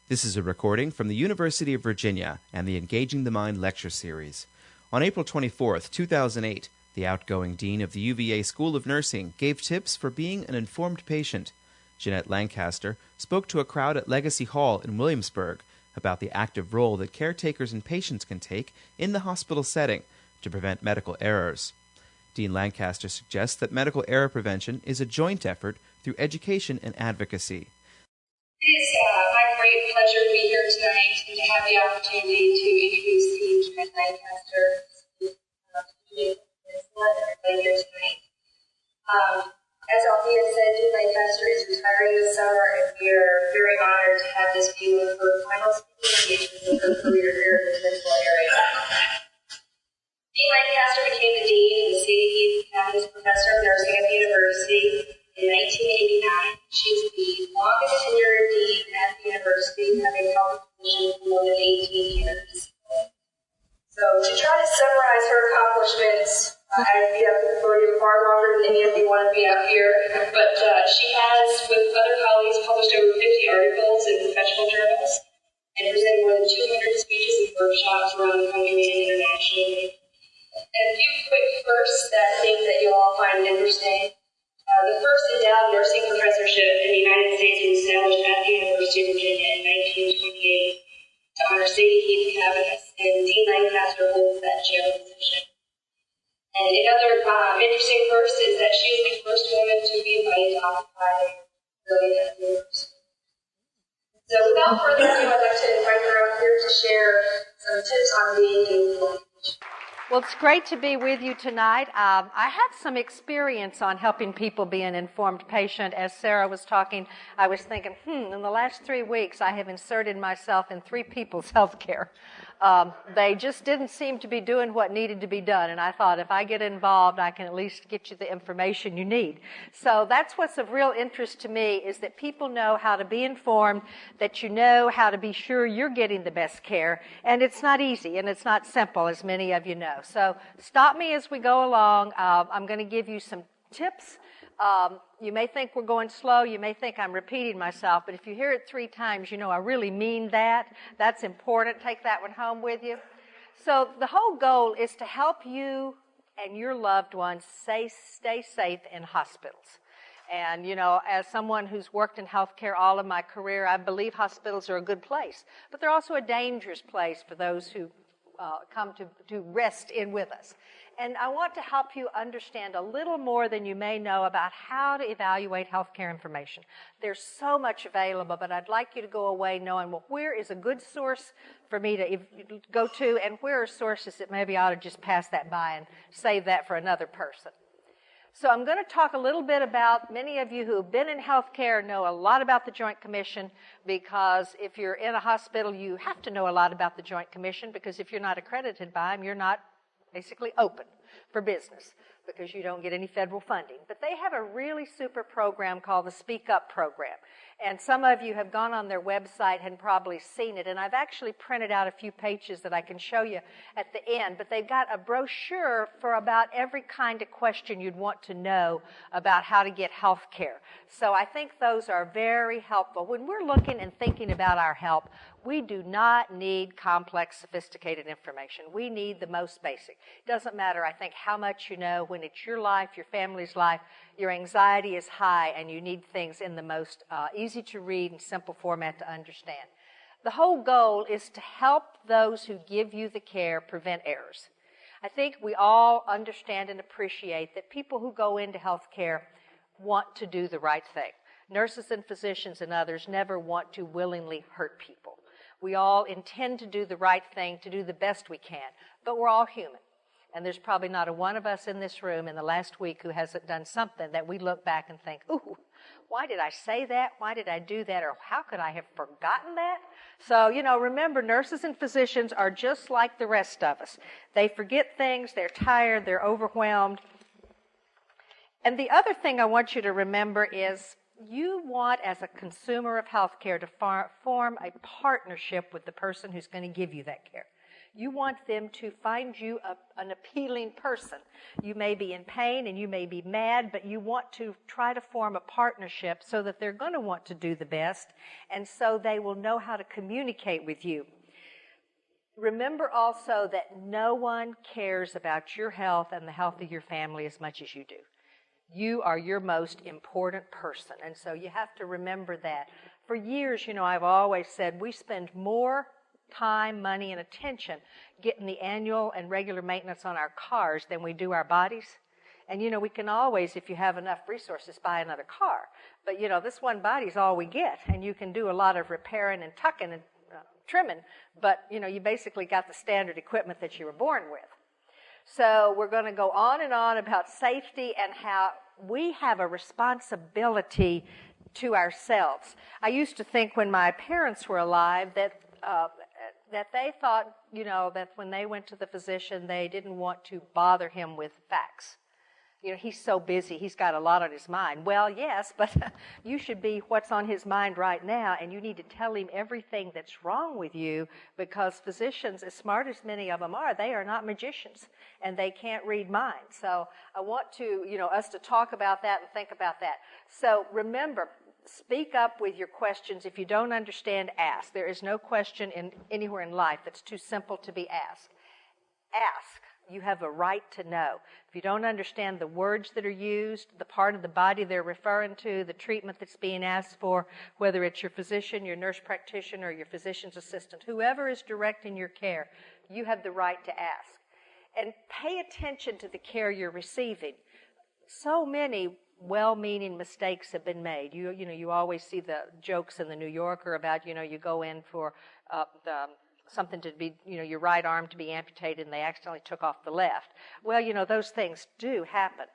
This is a recording from the University of Virginia and the Engaging the Mind lecture series. On April 24, 2008, the outgoing dean of the UVA School of Nursing gave tips for being an informed patient. Jeanette Lancaster spoke to a crowd at Legacy Hall in Williamsburg about the active role that caretakers and patients can take in the hospital setting to prevent medical errors. Dean Lancaster suggests that medical error prevention is a joint effort through education and advocacy. It is my great pleasure to be here tonight and to have the opportunity to introduce Dean Jeanette Lancaster later tonight. As Althea said, Dean Lancaster is retiring this summer, and we are very honored to have this be one of her final speaking engagements in her career here in the Peninsula area. Dean Lancaster became the dean and the Sadie Heath Campus Professor of Nursing at the University in 1989. She is the longest tenured dean at the university, having held the position for more than 18 years. So to try to summarize her accomplishments, I'd be up for you far longer than any of you want to be up here, but she has, with other colleagues, published over 50 articles in professional journals and presented more than 200 speeches and workshops around the country and internationally. And a few quick firsts that I think that you'll all find interesting. The first endowed nursing professorship in the United States was established at the University of Virginia in 1928 to honor Sadie Heath Cabanis, and Dean Lancaster holds that chair position. And another interesting first is that she is the first woman to be invited to occupy building at the university. So without further ado, I'd like to invite her up here to share some tips on being a patient. Well, it's great to be with you tonight. I have some experience on helping people be an informed patient. As Sarah was talking, I was thinking, in the last 3 weeks, I have inserted myself in 3 people's health care. They just didn't seem to be doing what needed to be done, and I thought if I get involved, I can at least get you the information you need. So that's what's of real interest to me, is that people know how to be informed, that you know how to be sure you're getting the best care, and it's not easy, and it's not simple, as many of you know. So stop me as we go along. I'm going to give you some tips. You may think we're going slow. You may think I'm repeating myself. But if you hear it 3 times, you know I really mean that. That's important. Take that one home with you. So the whole goal is to help you and your loved ones stay safe in hospitals. And, you know, as someone who's worked in healthcare all of my career, I believe hospitals are a good place. But they're also a dangerous place for those who come to rest in with us. And I want to help you understand a little more than you may know about how to evaluate healthcare information. There's so much available, but I'd like you to go away knowing, well, where is a good source for me to go to, and where are sources that maybe I ought to just pass that by and save that for another person. So I'm going to talk a little bit about, many of you who have been in healthcare know a lot about the Joint Commission, because if you're in a hospital, you have to know a lot about the Joint Commission, because if you're not accredited by them, you're not basically open for business, because you don't get any federal funding. But they have a really super program called the Speak Up program. And some of you have gone on their website and probably seen it. And I've actually printed out a few pages that I can show you at the end. But they've got a brochure for about every kind of question you'd want to know about how to get health care. So I think those are very helpful. When we're looking and thinking about our health, we do not need complex, sophisticated information. We need the most basic. It doesn't matter, I think, how much you know. When it's your life, your family's life, your anxiety is high, and you need things in the most easy to read and simple format to understand. The whole goal is to help those who give you the care prevent errors. I think we all understand and appreciate that people who go into health care want to do the right thing. Nurses and physicians and others never want to willingly hurt people. We all intend to do the right thing, to do the best we can, but we're all human. And there's probably not a one of us in this room in the last week who hasn't done something that we look back and think, ooh, why did I say that? Why did I do that? Or how could I have forgotten that? So, you know, remember, nurses and physicians are just like the rest of us. They forget things, they're tired, they're overwhelmed. And the other thing I want you to remember is you want, as a consumer of health care, to form a partnership with the person who's going to give you that care. You want them to find you an appealing person. You may be in pain and you may be mad, but you want to try to form a partnership so that they're going to want to do the best, and so they will know how to communicate with you. Remember also that no one cares about your health and the health of your family as much as you do. You are your most important person, and so you have to remember that. For years, I've always said we spend more time, money, and attention getting the annual and regular maintenance on our cars than we do our bodies. And, we can always, if you have enough resources, buy another car. But, this one body's all we get, and you can do a lot of repairing and tucking and trimming, but, you basically got the standard equipment that you were born with. So we're going to go on and on about safety and how we have a responsibility to ourselves. I used to think when my parents were alive that they thought, that when they went to the physician, they didn't want to bother him with facts. He's so busy, he's got a lot on his mind. Well, yes, but you should be what's on his mind right now, and you need to tell him everything that's wrong with you, because physicians, as smart as many of them are, they are not magicians, and they can't read minds. So I want to, us to talk about that and think about that. So remember, speak up with your questions. If you don't understand, ask. There is no question anywhere in life that's too simple to be asked. Ask. You have a right to know. If you don't understand the words that are used, the part of the body they're referring to, the treatment that's being asked for, whether it's your physician, your nurse practitioner, or your physician's assistant, whoever is directing your care, you have the right to ask. And pay attention to the care you're receiving. So many well-meaning mistakes have been made. You always see the jokes in the New Yorker about, you go in for something to be, your right arm to be amputated and they accidentally took off the left. Well, those things do happen.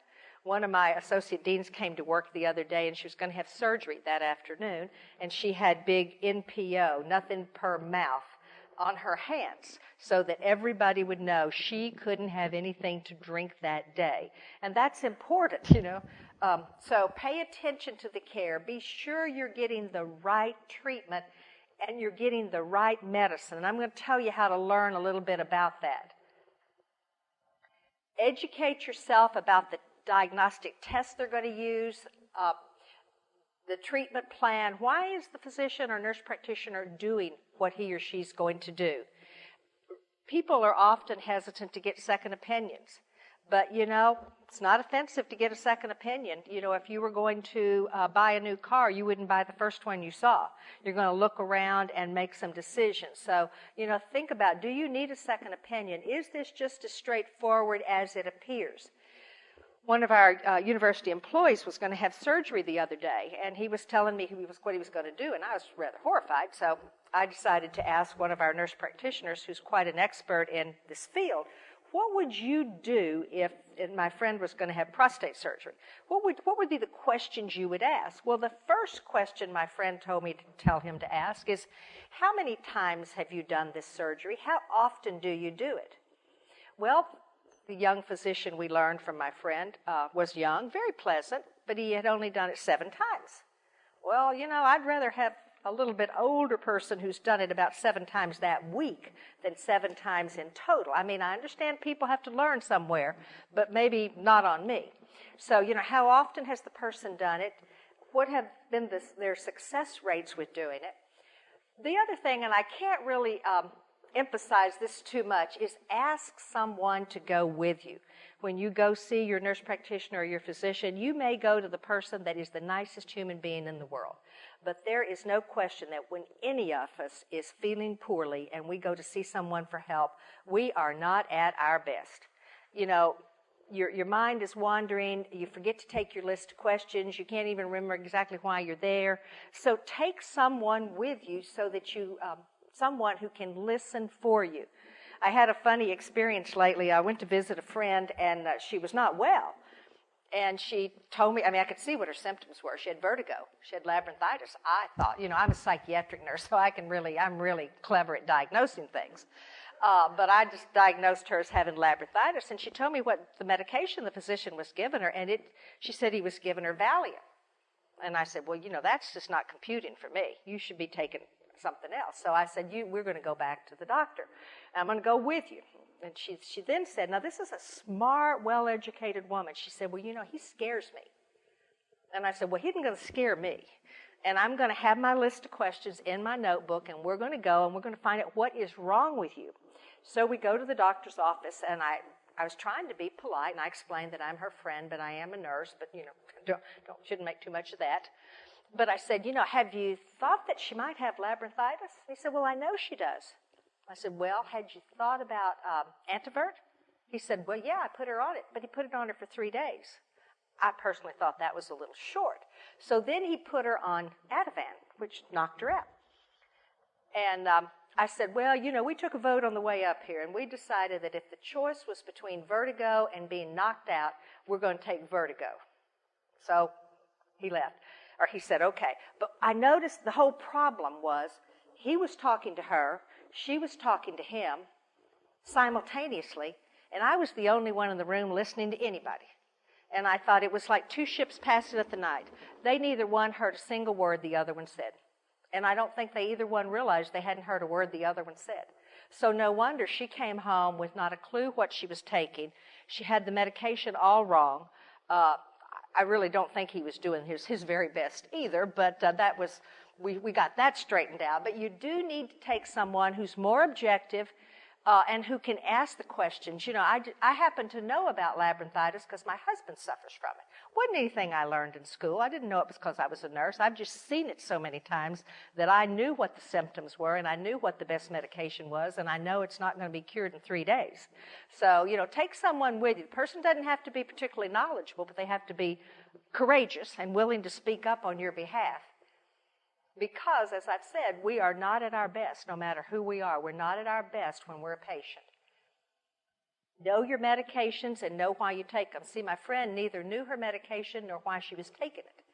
One of my associate deans came to work the other day and she was going to have surgery that afternoon, and she had big NPO, nothing per mouth, on her hands so that everybody would know she couldn't have anything to drink that day. And that's important, So pay attention to the care. Be sure you're getting the right treatment and you're getting the right medicine. And I'm going to tell you how to learn a little bit about that. Educate yourself about the diagnostic tests they're going to use, the treatment plan. Why is the physician or nurse practitioner doing what he or she's going to do? People are often hesitant to get second opinions. But, it's not offensive to get a second opinion. If you were going to buy a new car, you wouldn't buy the first one you saw. You're going to look around and make some decisions. So, think about, do you need a second opinion? Is this just as straightforward as it appears? One of our university employees was going to have surgery the other day, and he was telling me what he was going to do, and I was rather horrified. So I decided to ask one of our nurse practitioners, who's quite an expert in this field, what would you do if my friend was going to have prostate surgery? What would be the questions you would ask? Well, the first question my friend told me to tell him to ask is, how many times have you done this surgery? How often do you do it? Well, the young physician, we learned from my friend, was young, very pleasant, but he had only done it 7 times. Well, I'd rather have a little bit older person who's done it about 7 times that week than 7 times in total. I mean, I understand people have to learn somewhere, but maybe not on me. So, how often has the person done it? What have been their success rates with doing it? The other thing, and I can't really emphasize this too much, is ask someone to go with you. When you go see your nurse practitioner or your physician, you may go to the person that is the nicest human being in the world. But there is no question that when any of us is feeling poorly and we go to see someone for help, we are not at our best. Your mind is wandering. You forget to take your list of questions. You can't even remember exactly why you're there. So take someone with you so that you, someone who can listen for you. I had a funny experience lately. I went to visit a friend, and she was not well. And she told me, I could see what her symptoms were. She had vertigo. She had labyrinthitis. I thought, I'm a psychiatric nurse, so I'm really clever at diagnosing things. But I just diagnosed her as having labyrinthitis, and she told me what the medication the physician was giving her, and she said he was giving her Valium. And I said, well, that's just not computing for me. You should be taking something else. So I said, we're going to go back to the doctor. I'm going to go with you. And she then said, now this is a smart, well-educated woman. She said, well, he scares me. And I said, well, he isn't going to scare me. And I'm going to have my list of questions in my notebook, and we're going to go, and we're going to find out what is wrong with you. So we go to the doctor's office, and I was trying to be polite, and I explained that I'm her friend, but I am a nurse, but, shouldn't make too much of that. But I said, have you thought that she might have labyrinthitis? He said, well, I know she does. I said, well, had you thought about Antivert? He said, well, yeah, I put her on it, but he put it on her for 3 days. I personally thought that was a little short. So then he put her on Ativan, which knocked her out. And I said, well, we took a vote on the way up here, and we decided that if the choice was between vertigo and being knocked out, we're going to take vertigo. So he left. Or he said, okay. But I noticed the whole problem was he was talking to her, she was talking to him simultaneously, and I was the only one in the room listening to anybody. And I thought it was like two ships passing at the night. They neither one heard a single word the other one said. And I don't think they either one realized they hadn't heard a word the other one said. So no wonder she came home with not a clue what she was taking. She had the medication all wrong. I really don't think he was doing his very best either, but that was, we got that straightened out. But you do need to take someone who's more objective and who can ask the questions. I happen to know about labyrinthitis because my husband suffers from it. Wasn't anything I learned in school. I didn't know it was because I was a nurse. I've just seen it so many times that I knew what the symptoms were, and I knew what the best medication was, and I know it's not going to be cured in 3 days. So, take someone with you. The person doesn't have to be particularly knowledgeable, but they have to be courageous and willing to speak up on your behalf. Because, as I've said, we are not at our best, no matter who we are. We're not at our best when we're a patient. Know your medications and know why you take them. See, my friend neither knew her medication nor why she was taking it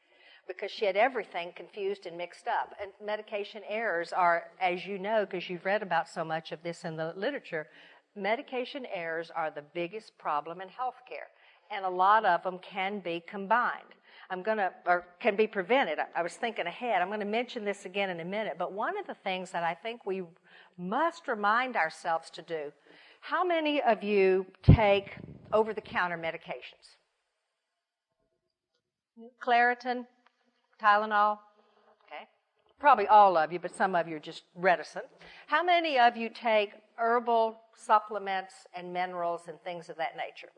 because she had everything confused and mixed up. And medication errors are, as you know, because you've read about so much of this in the literature, medication errors are the biggest problem in healthcare. And a lot of them can be combined. Can be prevented. I was thinking ahead. I'm going to mention this again in a minute. But one of the things that I think we must remind ourselves to do, how many of you take over-the-counter medications? Claritin, Tylenol? Okay. Probably all of you, but some of you are just reticent. How many of you take herbal supplements and minerals and things of that nature?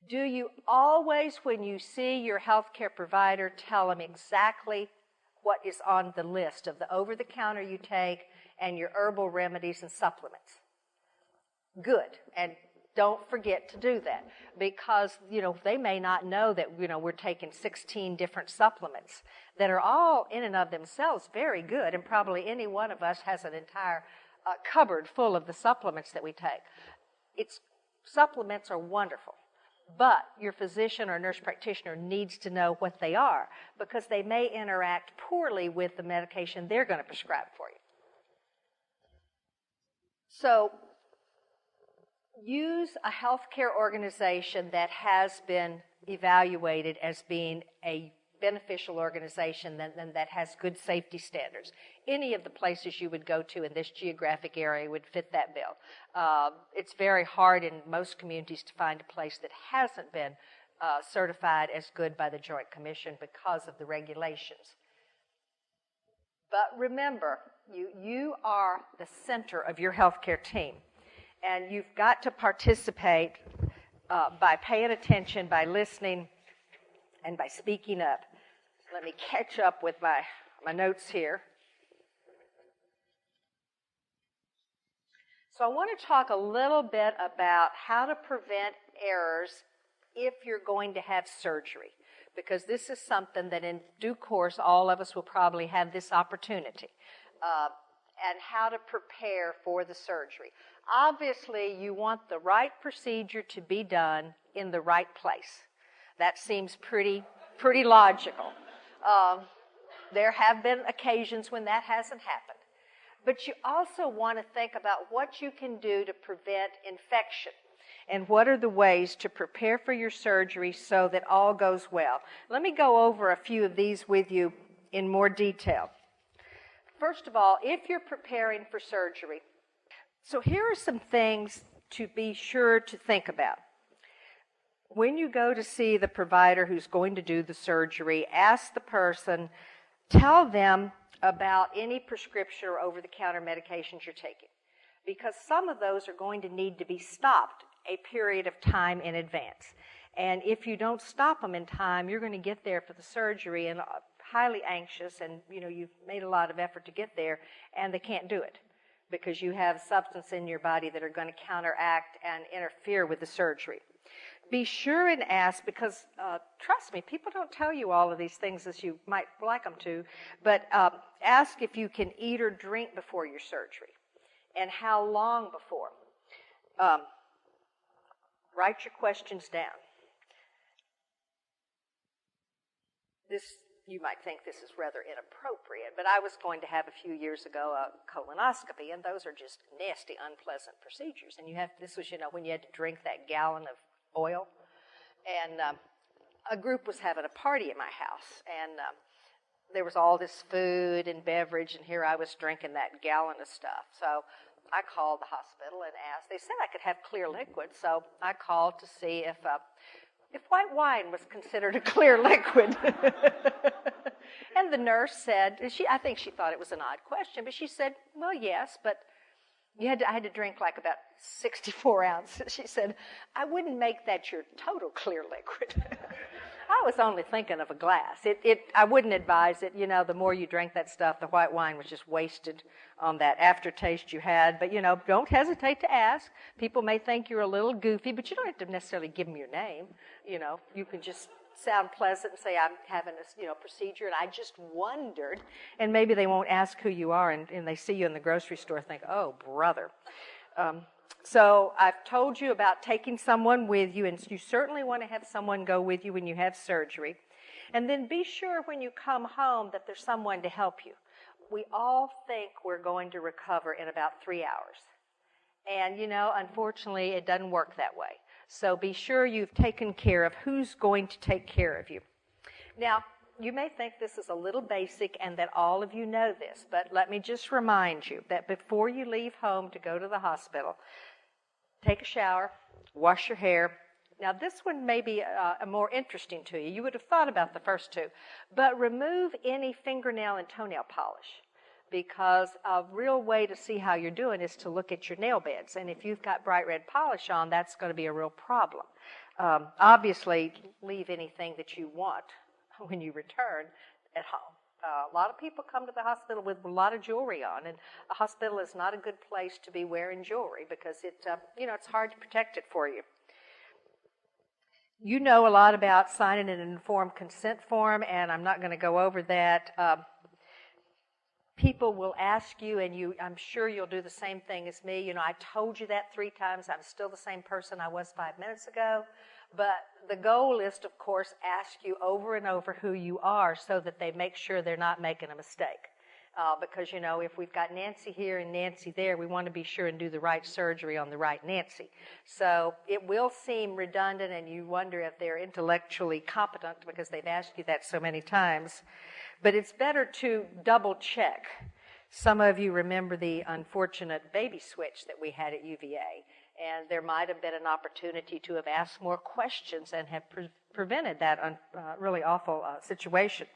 Do you always, when you see your healthcare provider, tell them exactly what is on the list of the over-the-counter you take and your herbal remedies and supplements? Good. And don't forget to do that because, they may not know that, we're taking 16 different supplements that are all in and of themselves very good, and probably any one of us has an entire cupboard full of the supplements that we take. Supplements are wonderful. But your physician or nurse practitioner needs to know what they are because they may interact poorly with the medication they're going to prescribe for you. So use a healthcare organization that has been evaluated as being a beneficial organization that has good safety standards. Any of the places you would go to in this geographic area would fit that bill. It's very hard in most communities to find a place that hasn't been certified as good by the Joint Commission because of the regulations. But remember, you are the center of your healthcare team, and you've got to participate by paying attention, by listening, and by speaking up. Let me catch up with my notes here. So I want to talk a little bit about how to prevent errors if you're going to have surgery, because this is something that in due course all of us will probably have this opportunity, and how to prepare for the surgery. Obviously, you want the right procedure to be done in the right place. That seems pretty logical. There have been occasions when that hasn't happened. But you also want to think about what you can do to prevent infection and what are the ways to prepare for your surgery so that all goes well. Let me go over a few of these with you in more detail. first of all, if you're preparing for surgery, so here are some things to be sure to think about. When you go to see the provider who's going to do the surgery, ask the person, tell them about any prescription or over-the-counter medications you're taking, because some of those are going to need to be stopped a period of time in advance. And if you don't stop them in time, you're going to get there for the surgery and highly anxious, and you've made a lot of effort to get there, and they can't do it because you have substance in your body that are going to counteract and interfere with the surgery. Be sure and ask, because trust me, people don't tell you all of these things as you might like them to, but ask if you can eat or drink before your surgery and how long before. Write your questions down. You might think this is rather inappropriate, but I was going to have a few years ago a colonoscopy, and those are just nasty, unpleasant procedures. And this was, when you had to drink that gallon of oil. And a group was having a party at my house, and there was all this food and beverage, and here I was drinking that gallon of stuff. So I called the hospital and asked. They said I could have clear liquid, so I called to see if white wine was considered a clear liquid. And the nurse said, I think she thought it was an odd question, but she said, well, yes, but I had to drink like about 64 ounces. She said, I wouldn't make that your total clear liquid. I was only thinking of a glass. I wouldn't advise it. The more you drank that stuff, the white wine was just wasted on that aftertaste you had. But, don't hesitate to ask. People may think you're a little goofy, but you don't have to necessarily give them your name. You can just sound pleasant and say, I'm having a procedure, and I just wondered. And maybe they won't ask who you are, and they see you in the grocery store think, oh, brother. So I've told you about taking someone with you, and you certainly want to have someone go with you when you have surgery. And then be sure when you come home that there's someone to help you. We all think we're going to recover in about 3 hours. And, unfortunately, it doesn't work that way. So be sure you've taken care of who's going to take care of you. Now, you may think this is a little basic and that all of you know this, but let me just remind you that before you leave home to go to the hospital, take a shower, wash your hair. Now, this one may be more interesting to you. You would have thought about the first two, but remove any fingernail and toenail polish, because a real way to see how you're doing is to look at your nail beds. And if you've got bright red polish on, that's going to be a real problem. Obviously, leave anything that you want when you return at home. A lot of people come to the hospital with a lot of jewelry on, and a hospital is not a good place to be wearing jewelry because it's hard to protect it for you. You know a lot about signing an informed consent form, and I'm not going to go over that. People will ask you, and I'm sure you'll do the same thing as me. I told you that 3 times. I'm still the same person I was 5 minutes ago. But the goal is to, of course, ask you over and over who you are so that they make sure they're not making a mistake. Because, if we've got Nancy here and Nancy there, we want to be sure and do the right surgery on the right Nancy. So it will seem redundant, and you wonder if they're intellectually competent because they've asked you that so many times. But it's better to double check. Some of you remember the unfortunate baby switch that we had at UVA, and there might have been an opportunity to have asked more questions and have prevented that really awful situation.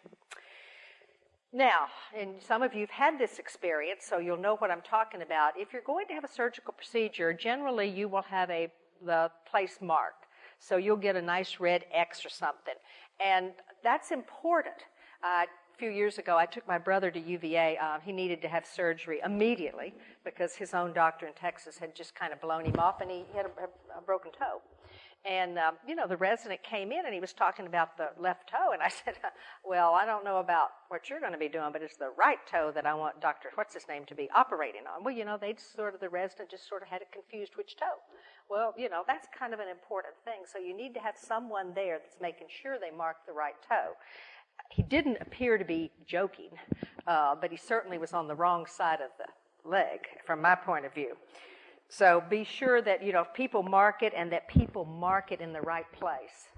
Now, and some of you have had this experience, so you'll know what I'm talking about. If you're going to have a surgical procedure, generally you will have the place marked. So you'll get a nice red X or something. And that's important. A few years ago, I took my brother to UVA. He needed to have surgery immediately because his own doctor in Texas had just kind of blown him off, and he had a broken toe. And, the resident came in, and he was talking about the left toe, and I said, well, I don't know about what you're going to be doing, but it's the right toe that I want Dr. What's-his-name to be operating on. Well, the resident just sort of had it confused which toe. Well, that's kind of an important thing, so you need to have someone there that's making sure they mark the right toe. He didn't appear to be joking, but he certainly was on the wrong side of the leg, from my point of view. So be sure that, if people mark it, and that people mark it in the right place.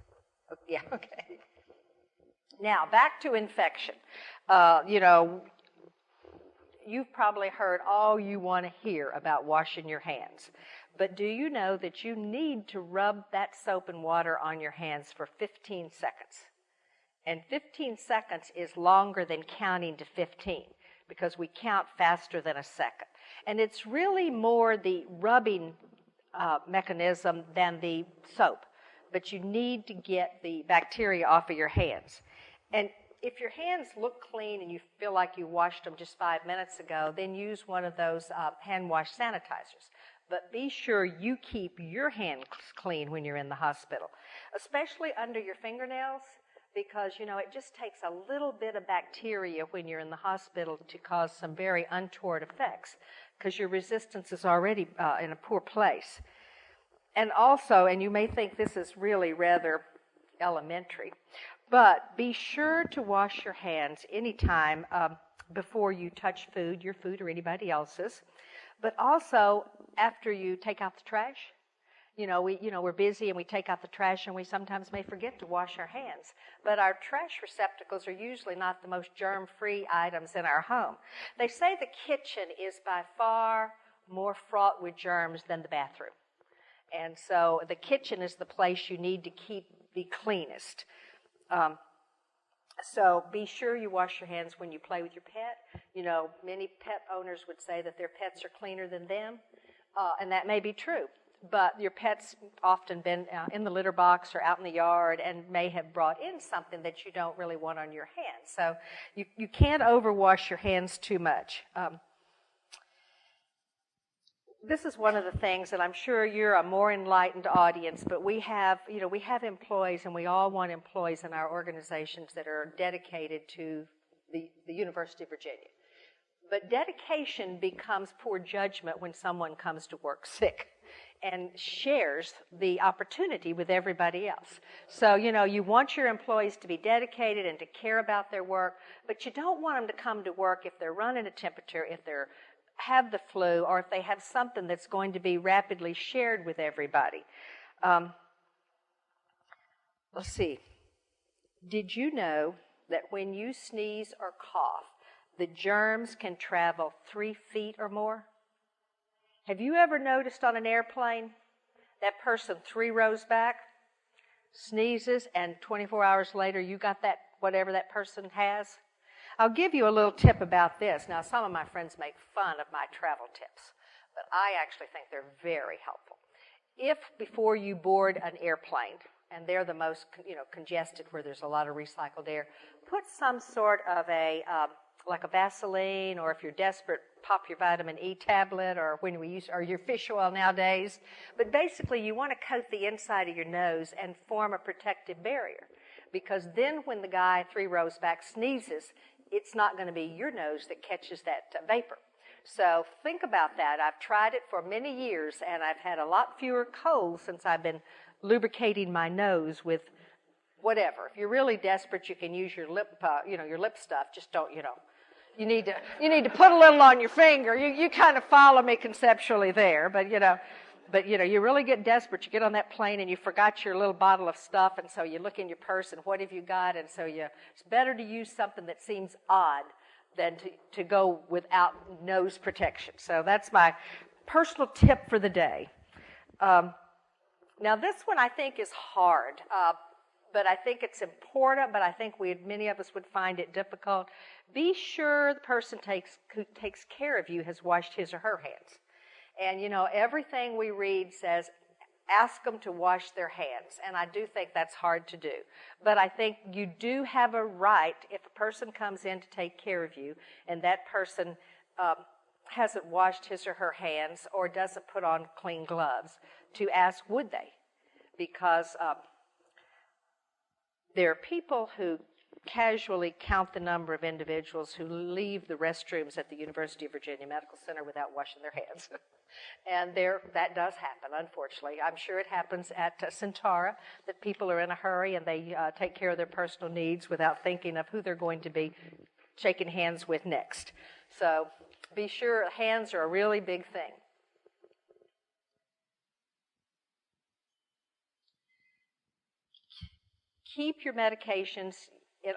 Yeah, okay. Now, back to infection. you've probably heard all you want to hear about washing your hands. But do you know that you need to rub that soap and water on your hands for 15 seconds? And 15 seconds is longer than counting to 15 because we count faster than a second. And it's really more the rubbing mechanism than the soap. But you need to get the bacteria off of your hands. And if your hands look clean and you feel like you washed them just 5 minutes ago, then use one of those hand wash sanitizers. But be sure you keep your hands clean when you're in the hospital, especially under your fingernails, because, you know, it just takes a little bit of bacteria when you're in the hospital to cause some very untoward effects, because your resistance is already in a poor place. And also, and you may think this is really rather elementary, but be sure to wash your hands anytime before you touch food, your food or anybody else's, but also after you take out the trash. We're busy and we take out the trash and we sometimes may forget to wash our hands. But our trash receptacles are usually not the most germ-free items in our home. They say the kitchen is by far more fraught with germs than the bathroom. And so the kitchen is the place you need to keep the cleanest. So be sure you wash your hands when you play with your pet. You know, many pet owners would say that their pets are cleaner than them, and that may be true. But your pet's often been in the litter box or out in the yard and may have brought in something that you don't really want on your hands. So you can't overwash your hands too much. This is one of the things, and I'm sure you're a more enlightened audience, but we have employees, and we all want employees in our organizations that are dedicated to the University of Virginia. But dedication becomes poor judgment when someone comes to work sick and shares the opportunity with everybody else. So, you want your employees to be dedicated and to care about their work, but you don't want them to come to work if they're running a temperature, if they have the flu, or if they have something that's going to be rapidly shared with everybody. Let's see. Did you know that when you sneeze or cough, the germs can travel 3 feet or more? Have you ever noticed on an airplane that person 3 rows back sneezes and 24 hours later you got that whatever that person has? I'll give you a little tip about this. Now, some of my friends make fun of my travel tips, but I actually think they're very helpful. If before you board an airplane, and they're the most congested where there's a lot of recycled air, put some sort of like a Vaseline, or if you're desperate, pop your vitamin E tablet, or or your fish oil nowadays. But basically, you want to coat the inside of your nose and form a protective barrier, because then when the guy 3 rows back sneezes, it's not going to be your nose that catches that vapor. So think about that. I've tried it for many years, and I've had a lot fewer colds since I've been lubricating my nose with whatever. If you're really desperate, you can use your lip, your lip stuff. Just don't, You need to put a little on your finger. You kind of follow me conceptually there, but you really get desperate. You get on that plane and you forgot your little bottle of stuff, and so you look in your purse and what have you got? And so it's better to use something that seems odd than to go without nose protection. So that's my personal tip for the day. Now this one I think is hard. But I think it's important, but I think many of us would find it difficult. Be sure the person who takes care of you has washed his or her hands. And, everything we read says, ask them to wash their hands. And I do think that's hard to do. But I think you do have a right, if a person comes in to take care of you, and that person hasn't washed his or her hands or doesn't put on clean gloves, to ask, would they? Because there are people who casually count the number of individuals who leave the restrooms at the University of Virginia Medical Center without washing their hands. And that does happen, unfortunately. I'm sure it happens at Centara, that people are in a hurry and they take care of their personal needs without thinking of who they're going to be shaking hands with next. So be sure hands are a really big thing. Keep your medications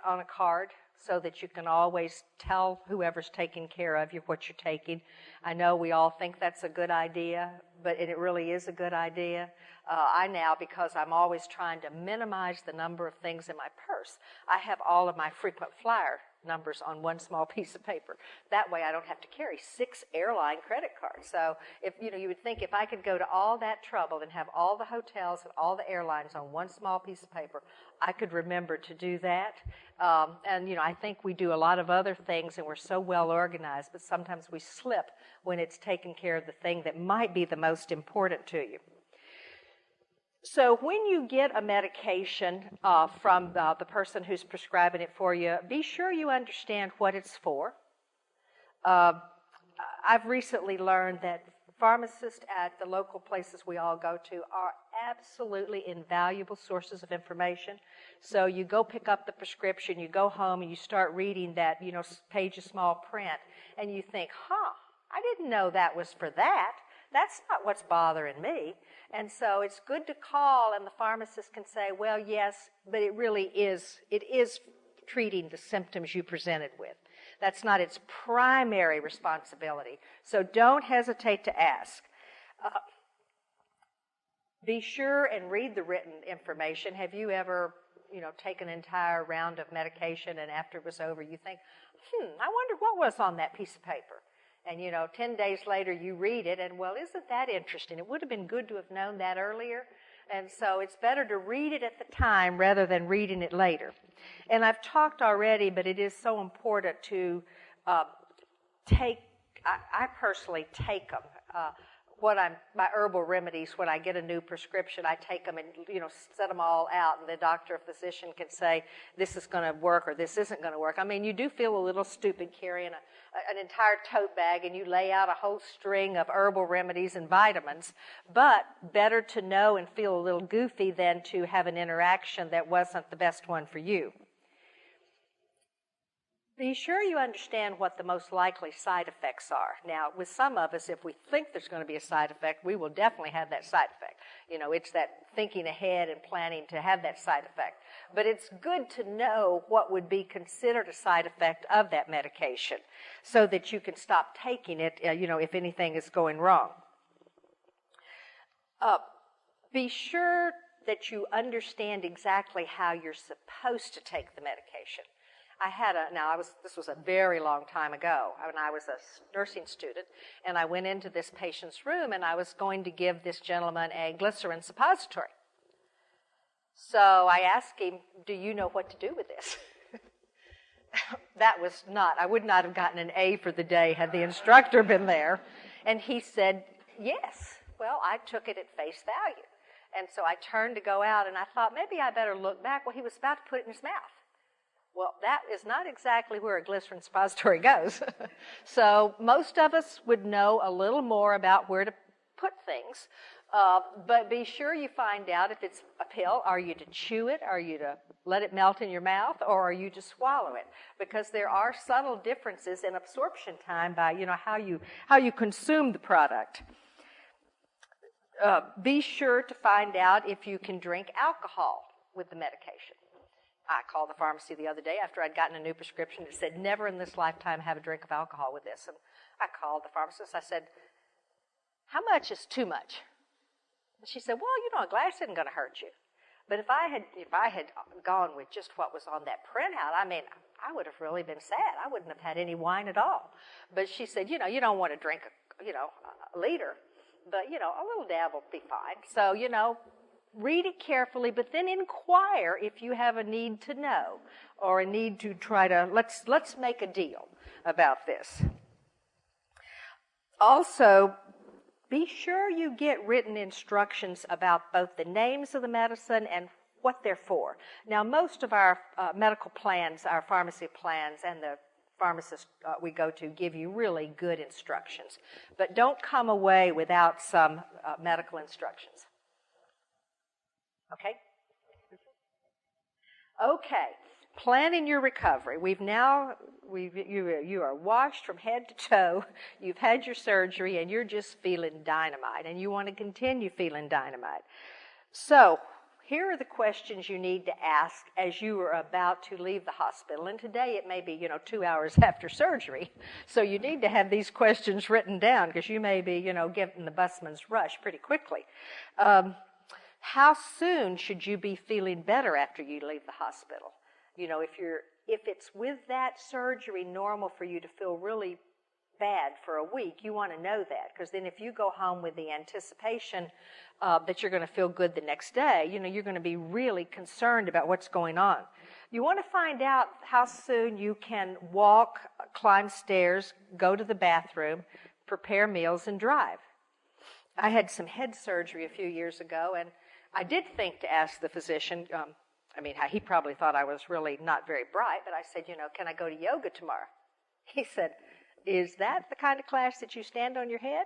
on a card so that you can always tell whoever's taking care of you what you're taking. I know we all think that's a good idea, but it really is a good idea. I now, because I'm always trying to minimize the number of things in my purse, I have all of my frequent flyer numbers on one small piece of paper. That way I don't have to carry 6 airline credit cards. So if you would think if I could go to all that trouble and have all the hotels and all the airlines on one small piece of paper, I could remember to do that. And I think we do a lot of other things and we're so well organized, but sometimes we slip when it's taking care of the thing that might be the most important to you. So when you get a medication from the person who's prescribing it for you, be sure you understand what it's for. I've recently learned that pharmacists at the local places we all go to are absolutely invaluable sources of information. So you go pick up the prescription, you go home and you start reading that, page of small print, and you think, I didn't know that was for that. That's not what's bothering me. And so it's good to call and the pharmacist can say, well, yes, but it is treating the symptoms you presented with. That's not its primary responsibility. So don't hesitate to ask. Be sure and read the written information. Have you ever, taken an entire round of medication and after it was over you think, I wonder what was on that piece of paper? And, 10 days later you read it and, well, isn't that interesting? It would have been good to have known that earlier. And so it's better to read it at the time rather than reading it later. And I've talked already, but it is so important to I personally take them. My herbal remedies, when I get a new prescription, I take them and, set them all out, and the doctor or physician can say, this is going to work or this isn't going to work. I mean, you do feel a little stupid carrying an entire tote bag and you lay out a whole string of herbal remedies and vitamins, but better to know and feel a little goofy than to have an interaction that wasn't the best one for you. Be sure you understand what the most likely side effects are. Now, with some of us, if we think there's going to be a side effect, we will definitely have that side effect. It's that thinking ahead and planning to have that side effect. But it's good to know what would be considered a side effect of that medication so that you can stop taking it, if anything is going wrong. Be sure that you understand exactly how you're supposed to take the medication. This was a very long time ago when I was a nursing student, and I went into this patient's room and I was going to give this gentleman a glycerin suppository. So I asked him, do you know what to do with this? I would not have gotten an A for the day had the instructor been there. And he said, yes. Well, I took it at face value. And so I turned to go out and I thought maybe I better look back. Well, he was about to put it in his mouth. Well, that is not exactly where a glycerin suppository goes. So most of us would know a little more about where to put things, but be sure you find out if it's a pill. Are you to chew it? Are you to let it melt in your mouth? Or are you to swallow it? Because there are subtle differences in absorption time by, how you consume the product. Be sure to find out if you can drink alcohol with the medication. I called the pharmacy the other day after I'd gotten a new prescription. It said, never in this lifetime have a drink of alcohol with this. And I called the pharmacist. I said, how much is too much? And she said, well, a glass isn't going to hurt you. But if I had gone with just what was on that printout, I would have really been sad. I wouldn't have had any wine at all. But she said, you don't want to drink a liter, but, a little dab will be fine. So, read it carefully, but then inquire if you have a need to know or a need to try to, let's make a deal about this. Also, be sure you get written instructions about both the names of the medicine and what they're for. Now, most of our medical plans, our pharmacy plans, and the pharmacists we go to give you really good instructions. But don't come away without some medical instructions. Okay, planning your recovery. You are washed from head to toe. You've had your surgery, and you're just feeling dynamite, and you want to continue feeling dynamite. So here are the questions you need to ask as you are about to leave the hospital. And today it may be, 2 hours after surgery. So you need to have these questions written down because you may be, getting the busman's rush pretty quickly. How soon should you be feeling better after you leave the hospital? If it's with that surgery normal for you to feel really bad for a week, you want to know that, because then if you go home with the anticipation that you're going to feel good the next day, you're going to be really concerned about what's going on. You want to find out how soon you can walk, climb stairs, go to the bathroom, prepare meals, and drive. I had some head surgery a few years ago, and I did think to ask the physician, he probably thought I was really not very bright, but I said, can I go to yoga tomorrow? He said, is that the kind of class that you stand on your head?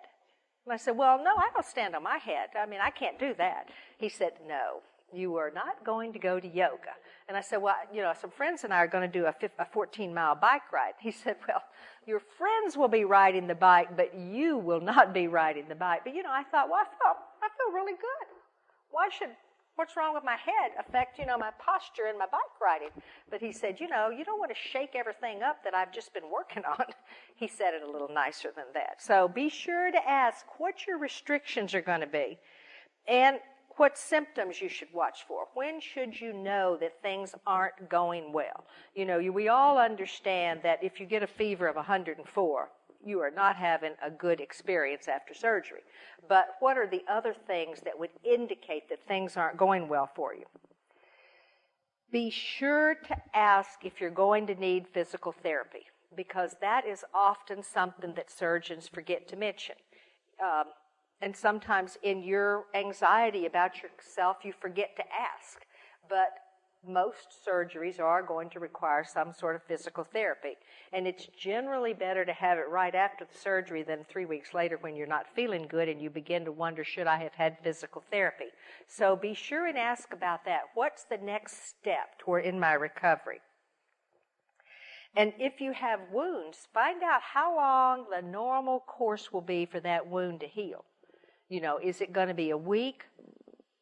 And I said, well, no, I don't stand on my head. I can't do that. He said, no, you are not going to go to yoga. And I said, well, some friends and I are going to do a 14-mile bike ride. He said, well, your friends will be riding the bike, but you will not be riding the bike. But, I thought, well, I feel really good. What's wrong with my head affect, my posture and my bike riding? But he said, you don't want to shake everything up that I've just been working on. He said it a little nicer than that. So be sure to ask what your restrictions are going to be and what symptoms you should watch for. When should you know that things aren't going well? We all understand that if you get a fever of 104, you are not having a good experience after surgery. But what are the other things that would indicate that things aren't going well for you? Be sure to ask if you're going to need physical therapy, because that is often something that surgeons forget to mention. And sometimes in your anxiety about yourself, you forget to ask. But most surgeries are going to require some sort of physical therapy. And it's generally better to have it right after the surgery than 3 weeks later when you're not feeling good and you begin to wonder, should I have had physical therapy? So be sure and ask about that. What's the next step in my recovery? And if you have wounds, find out how long the normal course will be for that wound to heal. Is it going to be a week,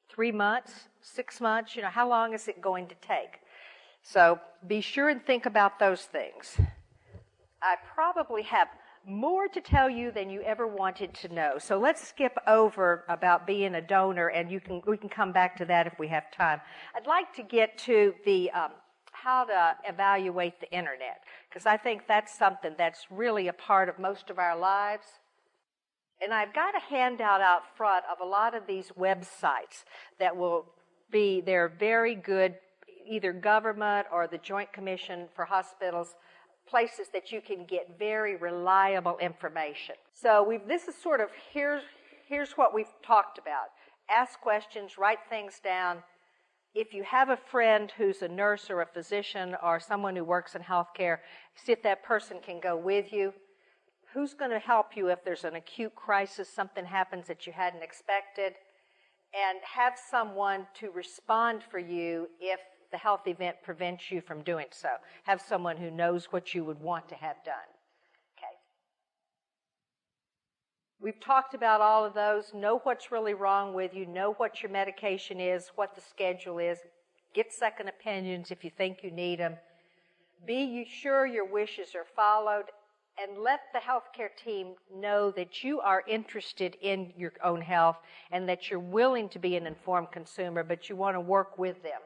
3 months, 6 months? How long is it going to take? So be sure and think about those things. I probably have more to tell you than you ever wanted to know. So let's skip over about being a donor, and we can come back to that if we have time. I'd like to get to the how to evaluate the internet, because I think that's something that's really a part of most of our lives. And I've got a handout out front of a lot of these websites that they're very good, either government or the Joint Commission for Hospitals, places that you can get very reliable information. So this is sort of, here's what we've talked about. Ask questions, write things down. If you have a friend who's a nurse or a physician or someone who works in healthcare, see if that person can go with you. Who's going to help you if there's an acute crisis, something happens that you hadn't expected, and have someone to respond for you if the health event prevents you from doing so. Have someone who knows what you would want to have done. Okay. We've talked about all of those. Know what's really wrong with you. Know what your medication is, what the schedule is. Get second opinions if you think you need them. Be sure your wishes are followed. And let the healthcare team know that you are interested in your own health and that you're willing to be an informed consumer, but you want to work with them.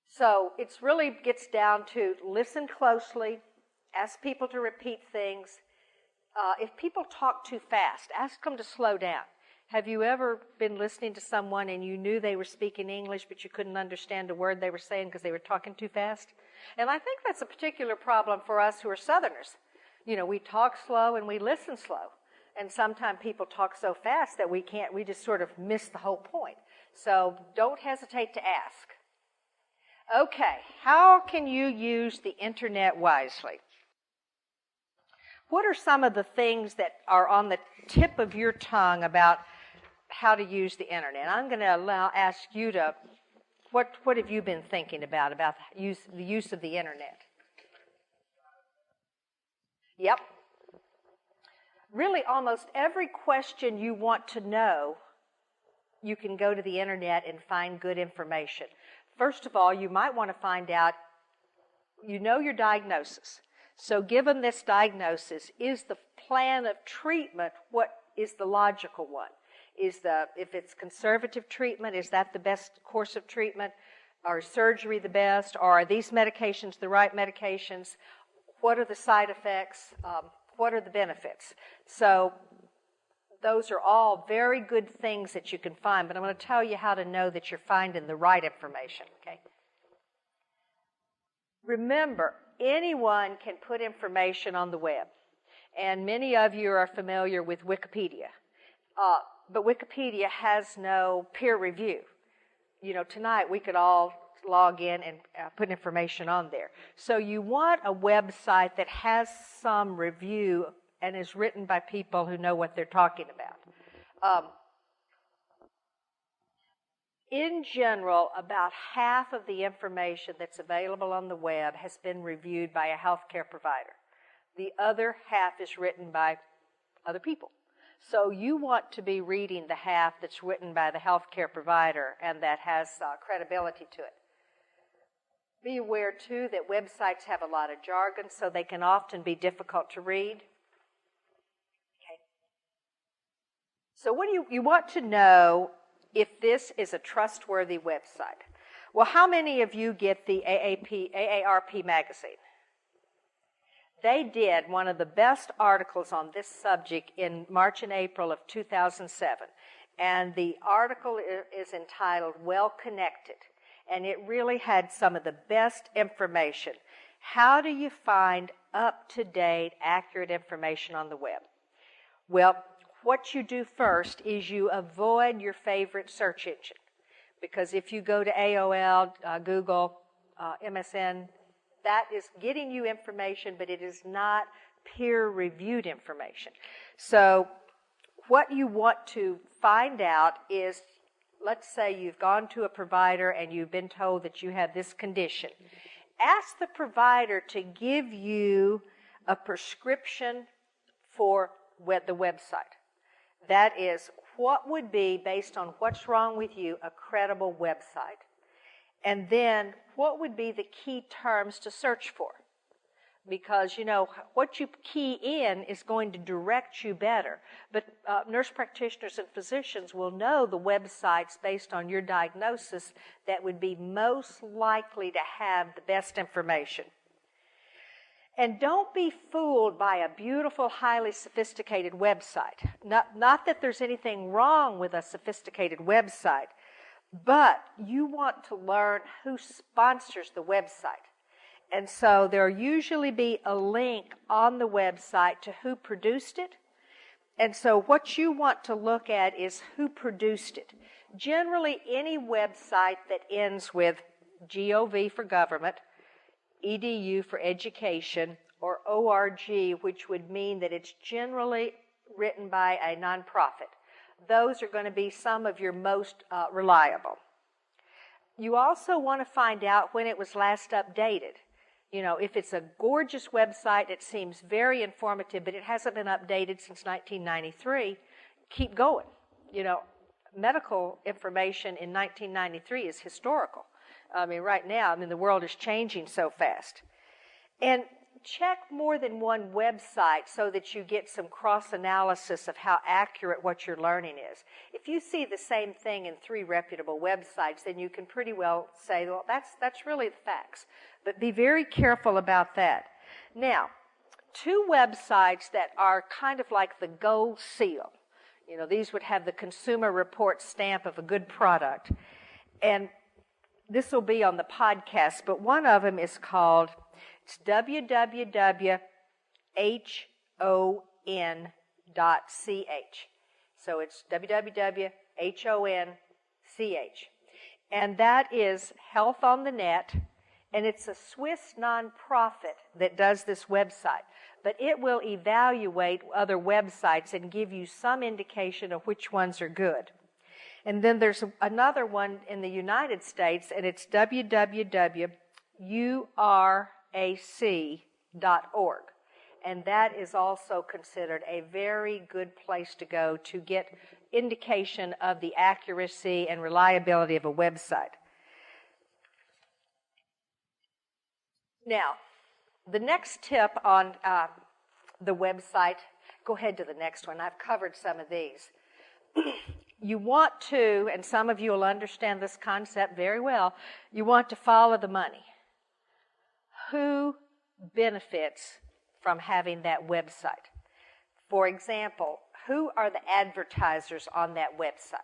So it really gets down to listen closely, ask people to repeat things. If people talk too fast, ask them to slow down. Have you ever been listening to someone and you knew they were speaking English, but you couldn't understand a word they were saying because they were talking too fast? And I think that's a particular problem for us who are Southerners. We talk slow and we listen slow. And sometimes people talk so fast that we just sort of miss the whole point. So don't hesitate to ask. Okay, how can you use the internet wisely? What are some of the things that are on the tip of your tongue about how to use the internet? I'm going to ask you to, what have you been thinking about the use of the internet? Yep. Really, almost every question you want to know you can go to the internet and find good information. First of all, you might want to find out, you know your diagnosis. So given this diagnosis, is the plan of treatment what is the logical one? If it's conservative treatment, is that the best course of treatment? Or is surgery the best? Or are these medications the right medications? What are the side effects? What are the benefits? So those are all very good things that you can find, but I'm going to tell you how to know that you're finding the right information, okay? Remember, anyone can put information on the web, and many of you are familiar with Wikipedia, but Wikipedia has no peer review. You know, tonight we could all log in and put information on there. So you want a website that has some review and is written by people who know what they're talking about. In general, about half of the information that's available on the web has been reviewed by a healthcare provider. The other half is written by other people. So you want to be reading the half that's written by the healthcare provider and that has credibility to it. Be aware, too, that websites have a lot of jargon, so they can often be difficult to read. Okay. So what do you want to know if this is a trustworthy website? Well, how many of you get the AARP magazine? They did one of the best articles on this subject in March and April of 2007. And the article is entitled Well Connected. And it really had some of the best information. How do you find up-to-date, accurate information on the web? Well, what you do first is you avoid your favorite search engine. Because if you go to AOL, Google, MSN, that is getting you information, but it is not peer-reviewed information. So what you want to find out is, let's say you've gone to a provider and you've been told that you have this condition. Ask the provider to give you a prescription for the website. That is, what would be, based on what's wrong with you, a credible website? And then, what would be the key terms to search for? Because, you know, what you key in is going to direct you better. But nurse practitioners and physicians will know the websites based on your diagnosis that would be most likely to have the best information. And don't be fooled by a beautiful, highly sophisticated website. Not that there's anything wrong with a sophisticated website, but you want to learn who sponsors the website. And so there'll usually be a link on the website to who produced it. And so what you want to look at is who produced it. Generally, any website that ends with GOV for government, EDU for education, or ORG, which would mean that it's generally written by a nonprofit. Those are going to be some of your most reliable. You also want to find out when it was last updated. You know, if it's a gorgeous website that seems very informative, but it hasn't been updated since 1993, keep going. You know, medical information in 1993 is historical. I mean, right now, the world is changing so fast. And check more than one website so that you get some cross-analysis of how accurate what you're learning is. If you see the same thing in 3 reputable websites, then you can pretty well say, well, that's really the facts. But be very careful about that. Now, 2 websites that are kind of like the gold seal. You know, these would have the Consumer Report stamp of a good product. And this will be on the podcast, but one of them is called, it's www.hon.ch. So it's www.hon.ch. And that is Health on the Net, and it's a Swiss nonprofit that does this website. But it will evaluate other websites and give you some indication of which ones are good. And then there's another one in the United States, and it's www.urac.org. and that is also considered a very good place to go to get indication of the accuracy and reliability of a website. Now, the next tip on the website, go ahead to the next one. I've covered some of these. You want to, and some of you will understand this concept very well, you want to follow the money. Who benefits from having that website? For example, who are the advertisers on that website?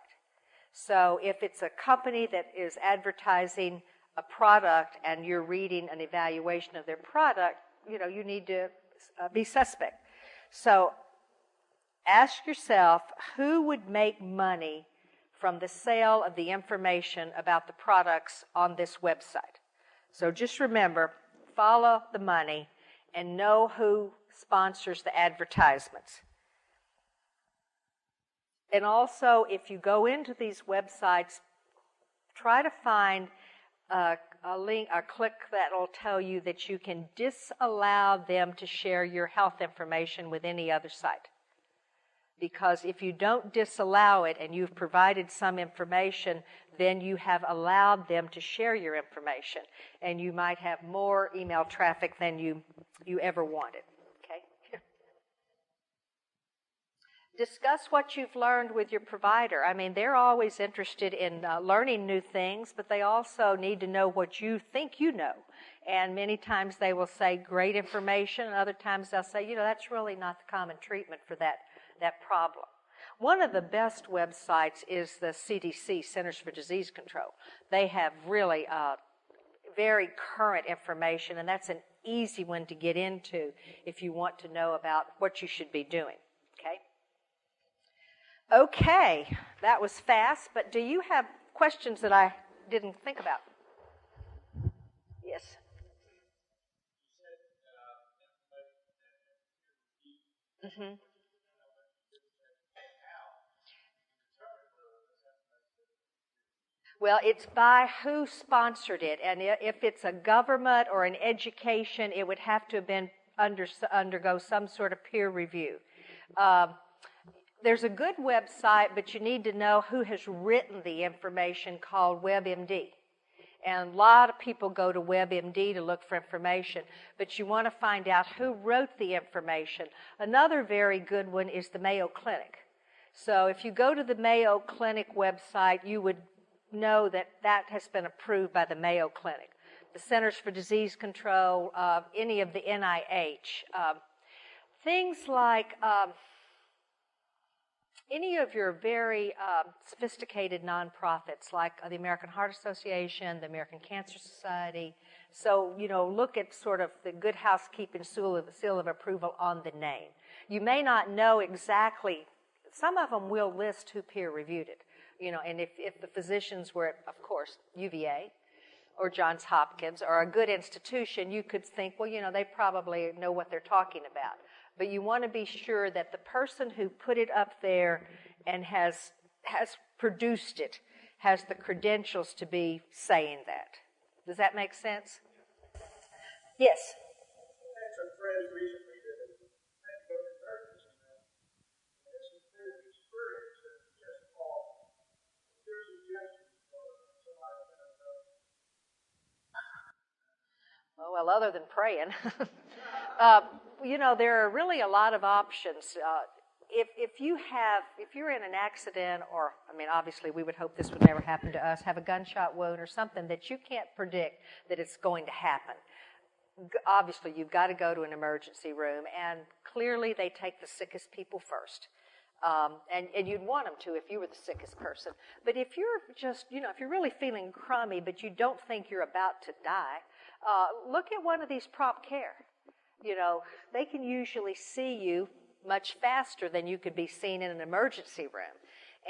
So if it's a company that is advertising a product and you're reading an evaluation of their product, you need to be suspect. So ask yourself, who would make money from the sale of the information about the products on this website? So just remember, follow the money and know who sponsors the advertisements. And also, if you go into these websites, try to find a link, a click that will tell you that you can disallow them to share your health information with any other site. Because if you don't disallow it and you've provided some information, then you have allowed them to share your information, and you might have more email traffic than you ever wanted. Okay? Discuss what you've learned with your provider. I mean, they're always interested in learning new things, but they also need to know what you think you know. And many times they will say great information, and other times they'll say, that's really not the common treatment for that problem. One of the best websites is the CDC, Centers for Disease Control. They have really very current information, and that's an easy one to get into if you want to know about what you should be doing. Okay, that was fast, but do you have questions that I didn't think about? Yes. Mm-hmm. Well, it's by who sponsored it, and if it's a government or an education, it would have to have been undergo some sort of peer review. There's a good website, but you need to know who has written the information, called WebMD. And a lot of people go to WebMD to look for information, but you want to find out who wrote the information. Another very good one is the Mayo Clinic. So if you go to the Mayo Clinic website, you would know that has been approved by the Mayo Clinic. The Centers for Disease Control, any of the NIH. Things like any of your very sophisticated nonprofits, like the American Heart Association, the American Cancer Society. So, look at sort of the Good Housekeeping seal of approval on the name. You may not know exactly, some of them will list who peer reviewed it. And if the physicians were, of course, UVA or Johns Hopkins or a good institution, you could think, well, they probably know what they're talking about. But you want to be sure that the person who put it up there and has produced it has the credentials to be saying that. Does that make sense? Yes. Well, other than praying, there are really a lot of options. If you're in an accident, or obviously we would hope this would never happen to us, have a gunshot wound or something that you can't predict that it's going to happen. Obviously, you've got to go to an emergency room, and clearly they take the sickest people first. And you'd want them to if you were the sickest person. But if you're just, if you're really feeling crummy, but you don't think you're about to die, look at one of these prompt care. They can usually see you much faster than you could be seen in an emergency room.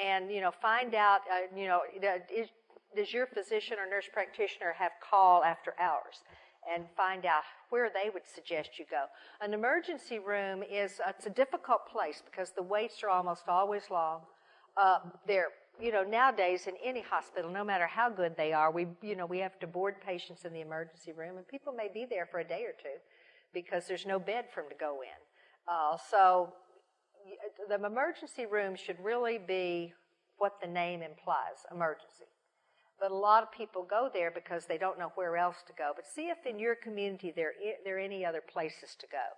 And, find out, does your physician or nurse practitioner have call after hours? And find out where they would suggest you go. An emergency room it's a difficult place because the waits are almost always long. Nowadays in any hospital, no matter how good they are, we have to board patients in the emergency room, and people may be there for a day or two. because there's no bed for them to go in. So the emergency room should really be what the name implies, emergency. But a lot of people go there because they don't know where else to go. But see if in your community there are any other places to go.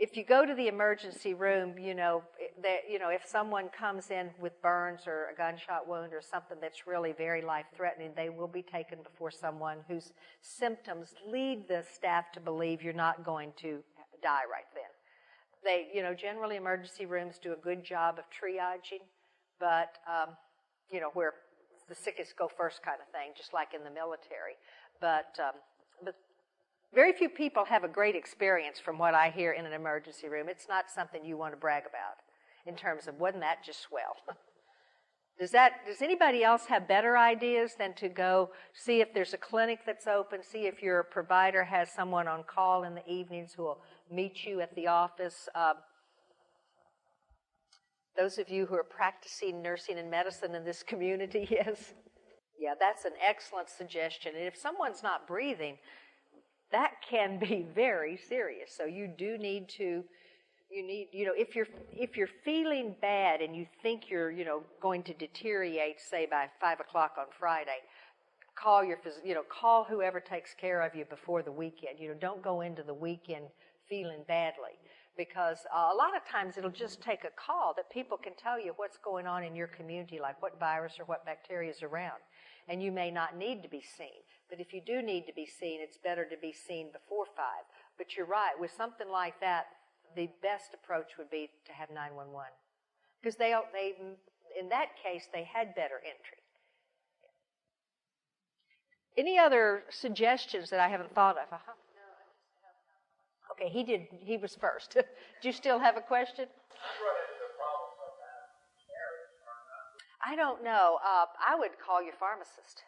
If you go to the emergency room, if someone comes in with burns or a gunshot wound or something that's really very life-threatening, they will be taken before someone whose symptoms lead the staff to believe you're not going to die right then. Generally emergency rooms do a good job of triaging, but, where the sickest go first kind of thing, just like in the military. But very few people have a great experience from what I hear in an emergency room. It's not something you want to brag about in terms of, wasn't that just swell? Does anybody else have better ideas than to go see if there's a clinic that's open, see if your provider has someone on call in the evenings who will meet you at the office? Those of you who are practicing nursing and medicine in this community, yes? Yeah, that's an excellent suggestion. And if someone's not breathing, that can be very serious. So you do need to, if you're feeling bad and you think you're, going to deteriorate, say by 5 o'clock on Friday, call whoever takes care of you before the weekend. Don't go into the weekend feeling badly, because a lot of times it'll just take a call that people can tell you what's going on in your community, like what virus or what bacteria is around, and you may not need to be seen. But if you do need to be seen, it's better to be seen before 5. But you're right, with something like that, the best approach would be to have 911, because they in that case they had better entry. Any other suggestions that I haven't thought of? Uh-huh. Okay, he was first. Do you still have a question? I don't know. I would call your pharmacist.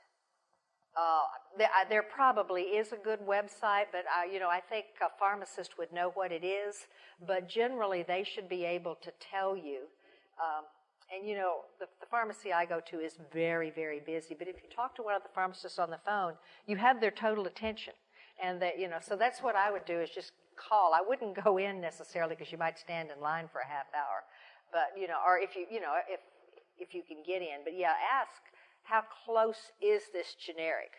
There probably is a good website, but I think a pharmacist would know what it is. But generally, they should be able to tell you. The pharmacy I go to is very, very busy. But if you talk to one of the pharmacists on the phone, you have their total attention. And so that's what I would do, is just call. I wouldn't go in necessarily, because you might stand in line for a half hour. But or if you can get in. But yeah, ask, how close is this generic?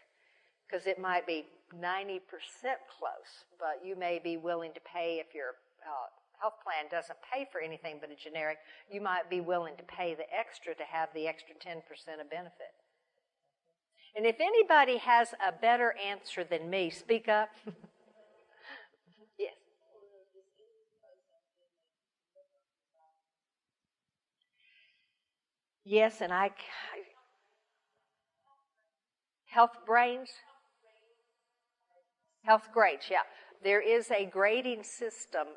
Because it might be 90% close, but you may be willing to pay, if your health plan doesn't pay for anything but a generic, you might be willing to pay the extra to have the extra 10% of benefit. And if anybody has a better answer than me, speak up. Yes. Yes, and health grades, yeah. There is a grading system.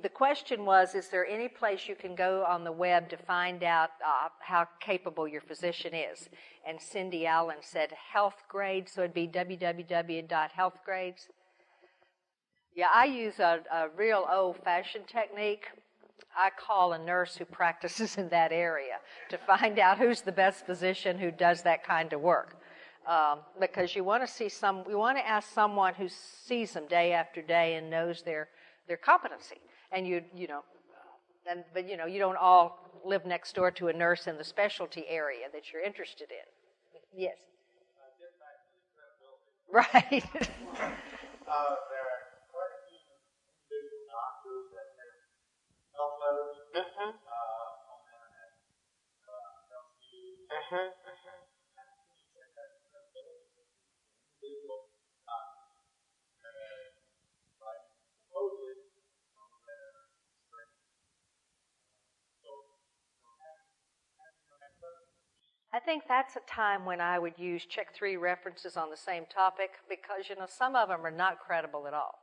The question was, is there any place you can go on the web to find out how capable your physician is? And Cindy Allen said health grades, so it'd be www.healthgrades. Yeah, I use a real old-fashioned technique. I call a nurse who practices in that area to find out who's the best physician who does that kind of work. Because you want to ask someone who sees them day after day and knows their competency. And you don't all live next door to a nurse in the specialty area that you're interested in. Yes. Right. There are quite a few individual doctors that have health letters on the internet, health news. I think that's a time when I would use check 3 references on the same topic, because, some of them are not credible at all.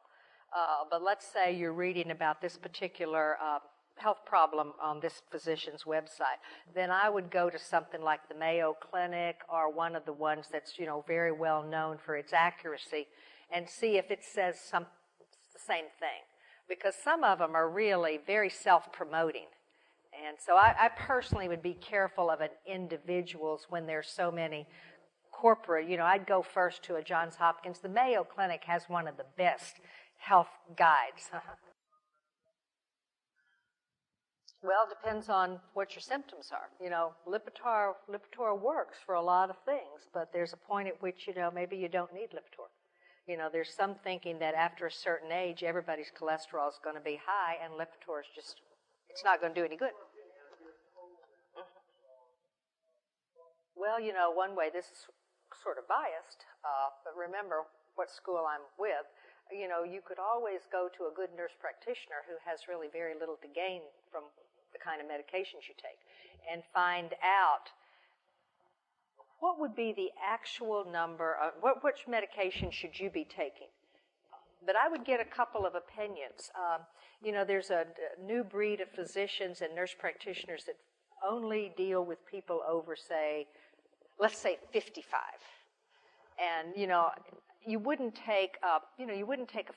But let's say you're reading about this particular health problem on this physician's website. Then I would go to something like the Mayo Clinic, or one of the ones that's, very well known for its accuracy, and see if it says the same thing. Because some of them are really very self-promoting. And so I personally would be careful of an individuals when there's so many corporate. I'd go first to a Johns Hopkins. The Mayo Clinic has one of the best health guides. Well, it depends on what your symptoms are. Lipitor works for a lot of things, but there's a point at which, maybe you don't need Lipitor. There's some thinking that after a certain age, everybody's cholesterol is going to be high, and Lipitor is just, it's not going to do any good. Well, one way, this is sort of biased, but remember what school I'm with. You could always go to a good nurse practitioner who has really very little to gain from the kind of medications you take and find out what would be the actual number of, which medication should you be taking. But I would get a couple of opinions. There's a new breed of physicians and nurse practitioners that only deal with people over, let's say 55. And, you wouldn't take a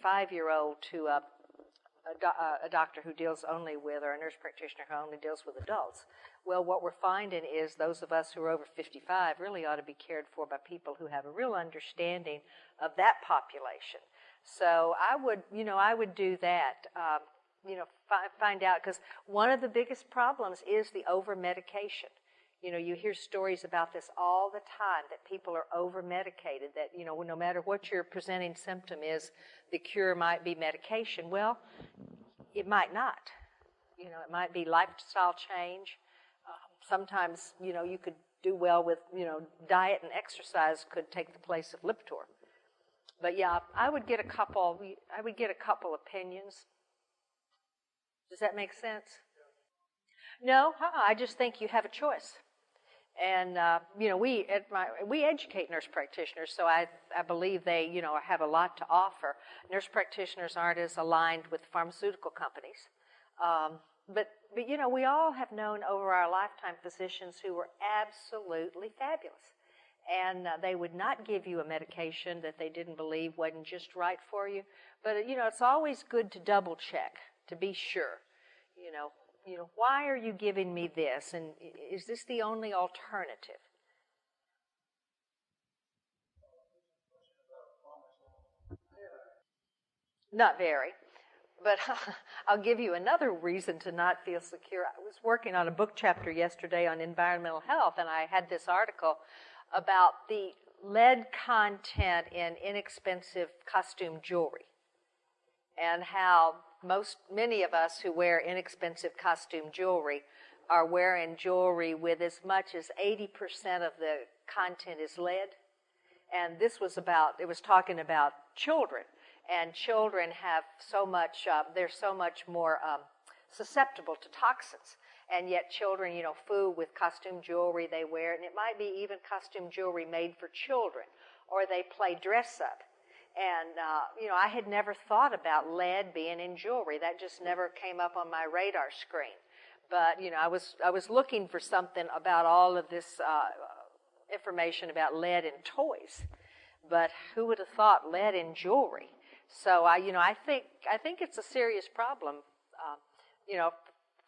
5-year-old to a doctor who deals only with, or a nurse practitioner who only deals with adults. Well, what we're finding is those of us who are over 55 really ought to be cared for by people who have a real understanding of that population. So I would do that. Find out, because one of the biggest problems is the over-medication. You hear stories about this all the time, that people are over-medicated, that, no matter what your presenting symptom is, the cure might be medication. Well, it might not. It might be lifestyle change. Sometimes, you could do well with, diet and exercise could take the place of Lipitor. But yeah, I would get a couple opinions. Does that make sense? No, I just think you have a choice. And, we educate nurse practitioners, so I believe they, have a lot to offer. Nurse practitioners aren't as aligned with pharmaceutical companies. But we all have known over our lifetime physicians who were absolutely fabulous. And they would not give you a medication that they didn't believe wasn't just right for you. But, it's always good to double check, to be sure. Why are you giving me this? And is this the only alternative? Not very. But I'll give you another reason to not feel secure. I was working on a book chapter yesterday on environmental health, and I had this article about the lead content in inexpensive costume jewelry, and how many of us who wear inexpensive costume jewelry are wearing jewelry with as much as 80% of the content is lead. And it was talking about children. And children have they're so much more susceptible to toxins. And yet children, fool with costume jewelry, they wear it. And it might be even costume jewelry made for children. Or they play dress up. And, I had never thought about lead being in jewelry. That just never came up on my radar screen. But, I was looking for something about all of this information about lead in toys. But who would have thought lead in jewelry? So, I think it's a serious problem.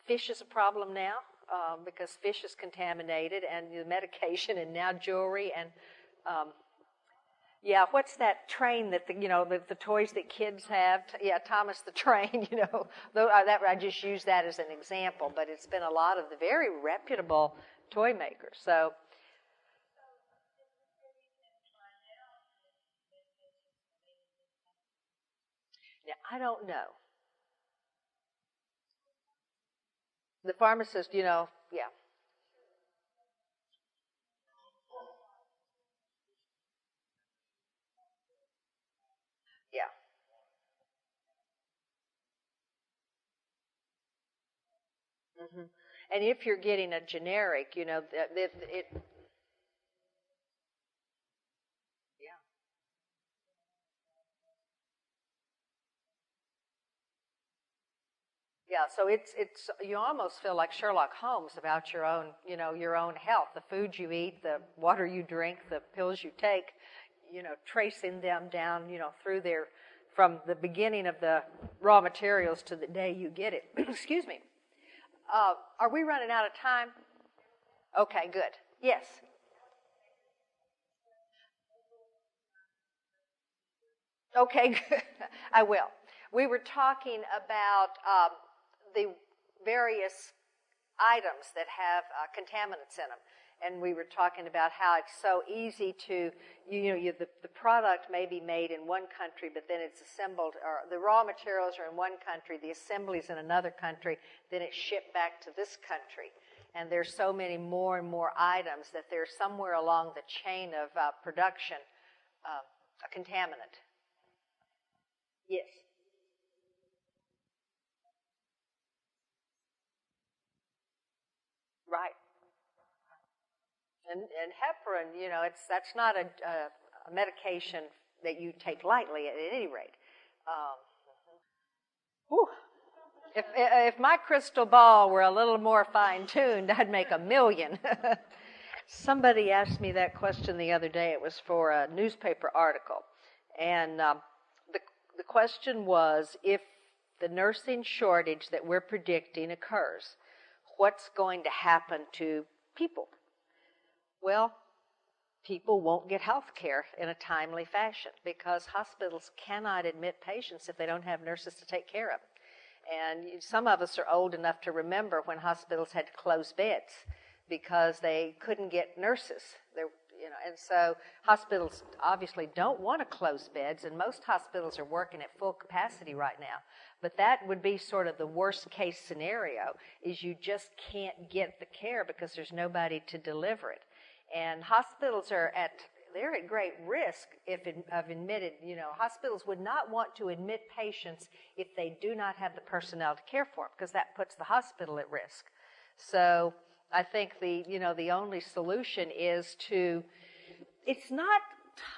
Fish is a problem now because fish is contaminated, and the medication, and now jewelry, and yeah, what's that train that the toys that kids have? Thomas the Train. I just use that as an example, but it's been a lot of the very reputable toy makers. So, yeah, I don't know. The pharmacist, yeah. Yeah. hmm And if you're getting a generic, it. Yeah. Yeah. So it's you almost feel like Sherlock Holmes about your own health, the food you eat, the water you drink, the pills you take, tracing them down, through from the beginning of the raw materials to the day you get it. Excuse me. Are we running out of time? Okay, good. Yes. Okay, good. I will. We were talking about the various items that have contaminants in them. And we were talking about how it's so easy to, the product may be made in one country, but then it's assembled, or the raw materials are in one country, the assembly's in another country, then it's shipped back to this country. And there's so many more and more items that there's somewhere along the chain of production a contaminant. Yes. Right. And heparin, that's not a medication that you take lightly at any rate. Whew. If my crystal ball were a little more fine-tuned, I'd make 1,000,000. Somebody asked me that question the other day. It was for a newspaper article. And the question was, if the nursing shortage that we're predicting occurs, what's going to happen to people? Well, people won't get health care in a timely fashion because hospitals cannot admit patients if they don't have nurses to take care of them. And some of us are old enough to remember when hospitals had to close beds because they couldn't get nurses. And so hospitals obviously don't want to close beds, and most hospitals are working at full capacity right now. But that would be sort of the worst case scenario, is you just can't get the care because there's nobody to deliver it. And hospitals they're at great risk of admitted, hospitals would not want to admit patients if they do not have the personnel to care for them, because that puts the hospital at risk. So I think the only solution is it's not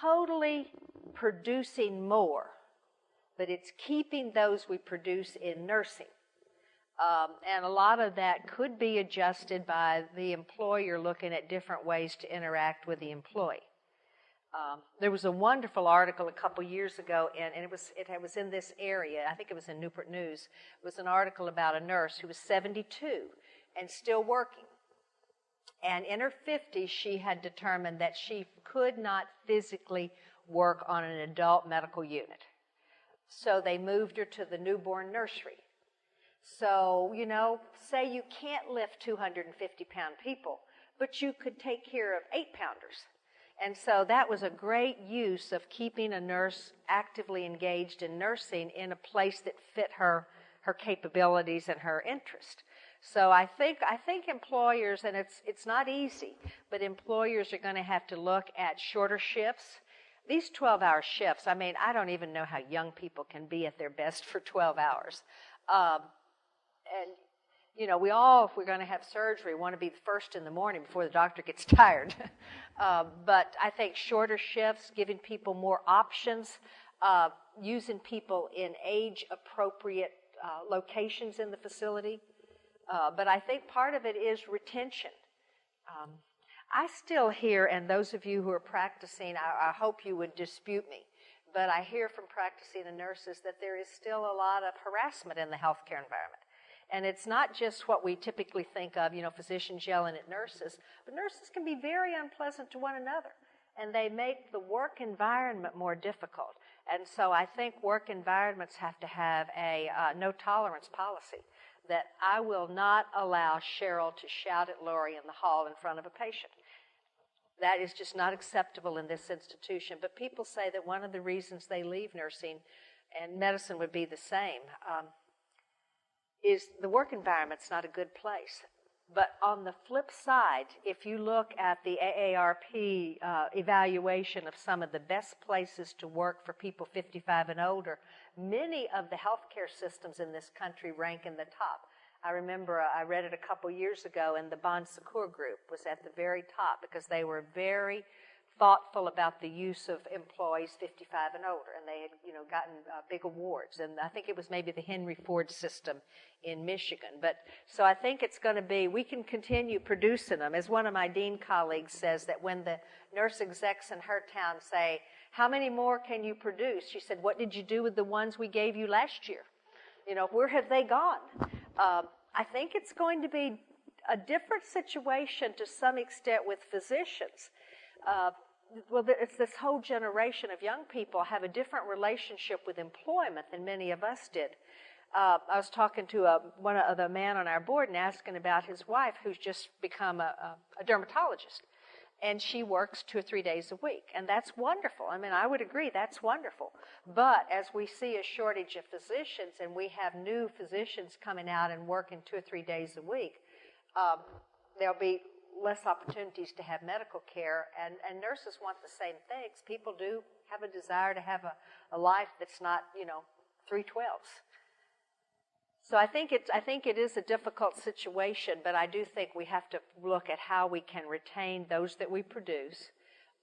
totally producing more, but it's keeping those we produce in nursing. And a lot of that could be adjusted by the employer looking at different ways to interact with the employee. There was a wonderful article a couple years ago, and it was in this area. I think it was in Newport News. It was an article about a nurse who was 72 and still working. And in her 50s, she had determined that she could not physically work on an adult medical unit. So they moved her to the newborn nursery. So, say you can't lift 250-pound people, but you could take care of 8-pounders. And so that was a great use of keeping a nurse actively engaged in nursing in a place that fit her capabilities and her interest. So I think employers, and it's not easy, but employers are going to have to look at shorter shifts. These 12-hour shifts, I don't even know how young people can be at their best for 12 hours. And, we all, if we're going to have surgery, want to be the first in the morning before the doctor gets tired. But I think shorter shifts, giving people more options, using people in age-appropriate locations in the facility. But I think part of it is retention. I still hear, and those of you who are practicing, I hope you would dispute me, but I hear from practicing nurses that there is still a lot of harassment in the healthcare environment. And it's not just what we typically think of, physicians yelling at nurses, but nurses can be very unpleasant to one another, and they make the work environment more difficult. And so I think work environments have to have a no-tolerance policy, that I will not allow Cheryl to shout at Lori in the hall in front of a patient. That is just not acceptable in this institution. But people say that one of the reasons they leave nursing, and medicine would be the same, is the work environment's not a good place. But on the flip side, if you look at the AARP evaluation of some of the best places to work for people 55 and older, many of the healthcare systems in this country rank in the top. I remember I read it a couple years ago, and the Bon Secours group was at the very top because they were very thoughtful about the use of employees 55 and older, and they had gotten big awards. And I think it was maybe the Henry Ford system in Michigan. But so I think it's going to be, we can continue producing them. As one of my dean colleagues says, that when the nurse execs in her town say, how many more can you produce? She said, what did you do with the ones we gave you last year? Where have they gone? I think it's going to be a different situation to some extent with physicians. Well, it's this whole generation of young people have a different relationship with employment than many of us did. I was talking to one of the man on our board and asking about his wife, who's just become a dermatologist, and she works 2 or 3 days a week, and that's wonderful. I mean, I would agree that's wonderful. But as we see a shortage of physicians, and we have new physicians coming out and working 2 or 3 days a week, there'll be less opportunities to have medical care, and nurses want the same things. People do have a desire to have a life that's not, 3/12. So I think it is a difficult situation, but I do think we have to look at how we can retain those that we produce.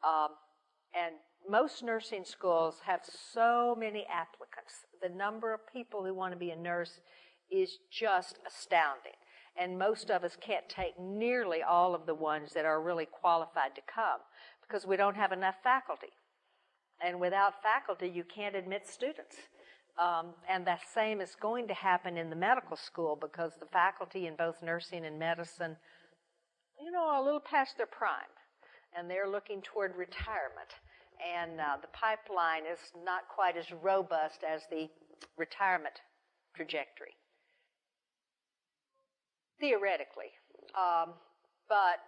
And most nursing schools have so many applicants. The number of people who want to be a nurse is just astounding. And most of us can't take nearly all of the ones that are really qualified to come because we don't have enough faculty. And without faculty, you can't admit students. And the same is going to happen in the medical school because the faculty in both nursing and medicine, are a little past their prime. And they're looking toward retirement. And the pipeline is not quite as robust as the retirement trajectory. Theoretically. But,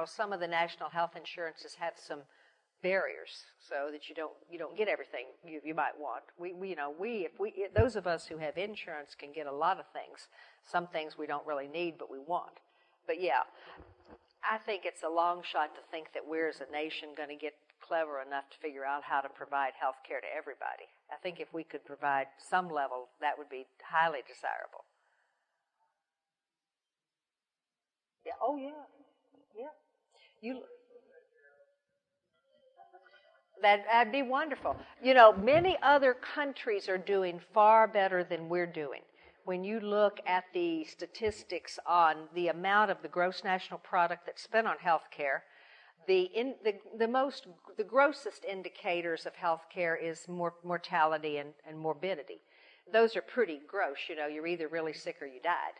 some of the national health insurances have some barriers so that you don't get everything you might want. Those of us who have insurance can get a lot of things. Some things we don't really need, but we want. But yeah, I think it's a long shot to think that we're as a nation going to get clever enough to figure out how to provide health care to everybody. I think if we could provide some level, that would be highly desirable. Yeah. Oh, yeah. Yeah. That'd be wonderful. Many other countries are doing far better than we're doing. When you look at the statistics on the amount of the gross national product that's spent on health care, the grossest indicators of health care is mortality and morbidity. Those are pretty gross. You're either really sick or you died.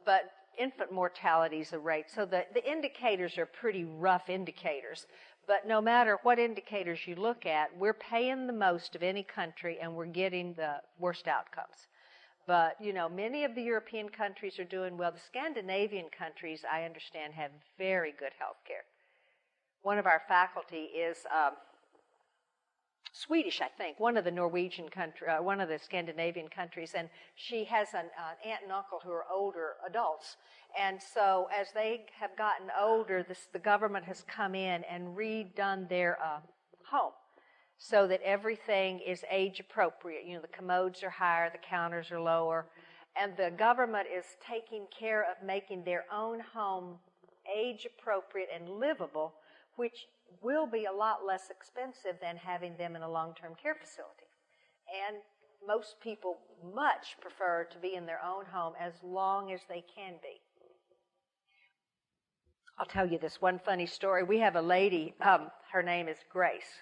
But infant mortality is a rate. So the indicators are pretty rough indicators. But no matter what indicators you look at, we're paying the most of any country and we're getting the worst outcomes. But, many of the European countries are doing well. The Scandinavian countries, I understand, have very good health care. One of our faculty is Swedish, I think, one of the one of the Scandinavian countries, and she has an aunt and uncle who are older adults. And so as they have gotten older, the government has come in and redone their home so that everything is age appropriate. The commodes are higher, the counters are lower, and the government is taking care of making their own home age appropriate and livable, which will be a lot less expensive than having them in a long-term care facility. And most people much prefer to be in their own home as long as they can be. I'll tell you this one funny story. We have a lady, her name is Grace.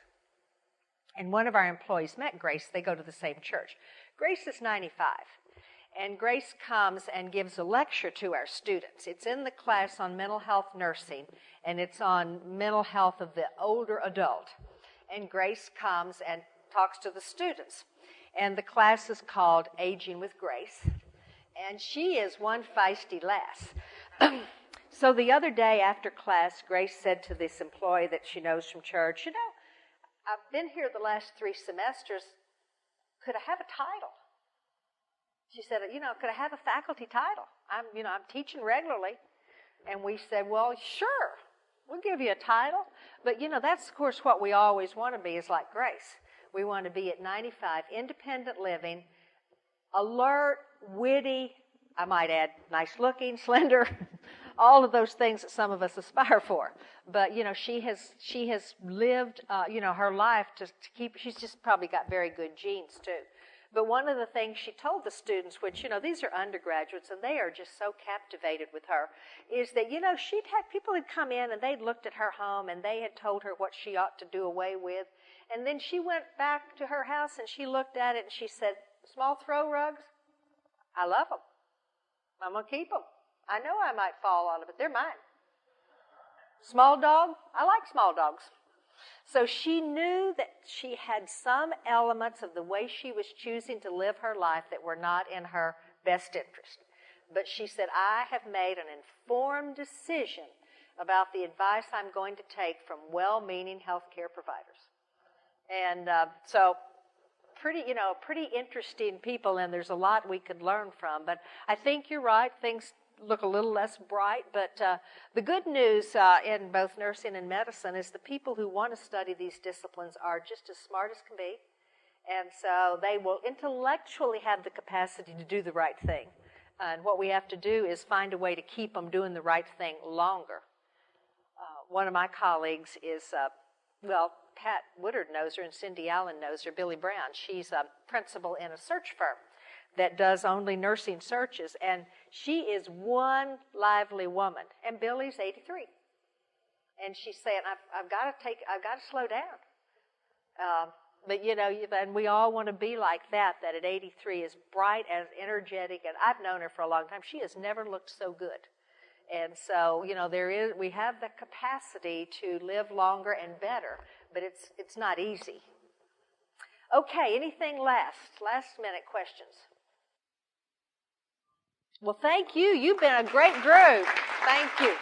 And one of our employees met Grace. They go to the same church. Grace is 95. And Grace comes and gives a lecture to our students. It's in the class on mental health nursing, and it's on mental health of the older adult. And Grace comes and talks to the students. And the class is called Aging with Grace. And she is one feisty lass. So the other day after class, Grace said to this employee that she knows from church, I've been here the last 3 semesters. Could I have a title? She said, could I have a faculty title? I'm teaching regularly. And we said, well, sure, we'll give you a title. But, that's, of course, what we always want to be is like Grace. We want to be at 95, independent living, alert, witty, I might add, nice looking, slender, all of those things that some of us aspire for. But, she has lived, her life to keep, she's just probably got very good genes, too. But one of the things she told the students, which, these are undergraduates, and they are just so captivated with her, is that, she'd had people had come in and they'd looked at her home and they had told her what she ought to do away with. And then she went back to her house and she looked at it and she said, small throw rugs, I love them. I'm going to keep them. I know I might fall on them, but they're mine. Small dog, I like small dogs. So she knew that she had some elements of the way she was choosing to live her life that were not in her best interest. But she said, I have made an informed decision about the advice I'm going to take from well-meaning healthcare providers. And so pretty interesting people, and there's a lot we could learn from. But I think you're right. Things look a little less bright, but the good news in both nursing and medicine is the people who want to study these disciplines are just as smart as can be, and so they will intellectually have the capacity to do the right thing. And what we have to do is find a way to keep them doing the right thing longer. One of my colleagues is, Pat Woodard knows her and Cindy Allen knows her, Billy Brown. She's a principal in a search firm that does only nursing searches, and she is one lively woman. And Billy's 83, and she's saying, "I've got to slow down." But and we all want to be like that. That at 83 is bright and energetic. And I've known her for a long time. She has never looked so good. And so we have the capacity to live longer and better, but it's not easy. Okay, anything last minute questions? Well, thank you. You've been a great group. Thank you.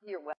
You're welcome.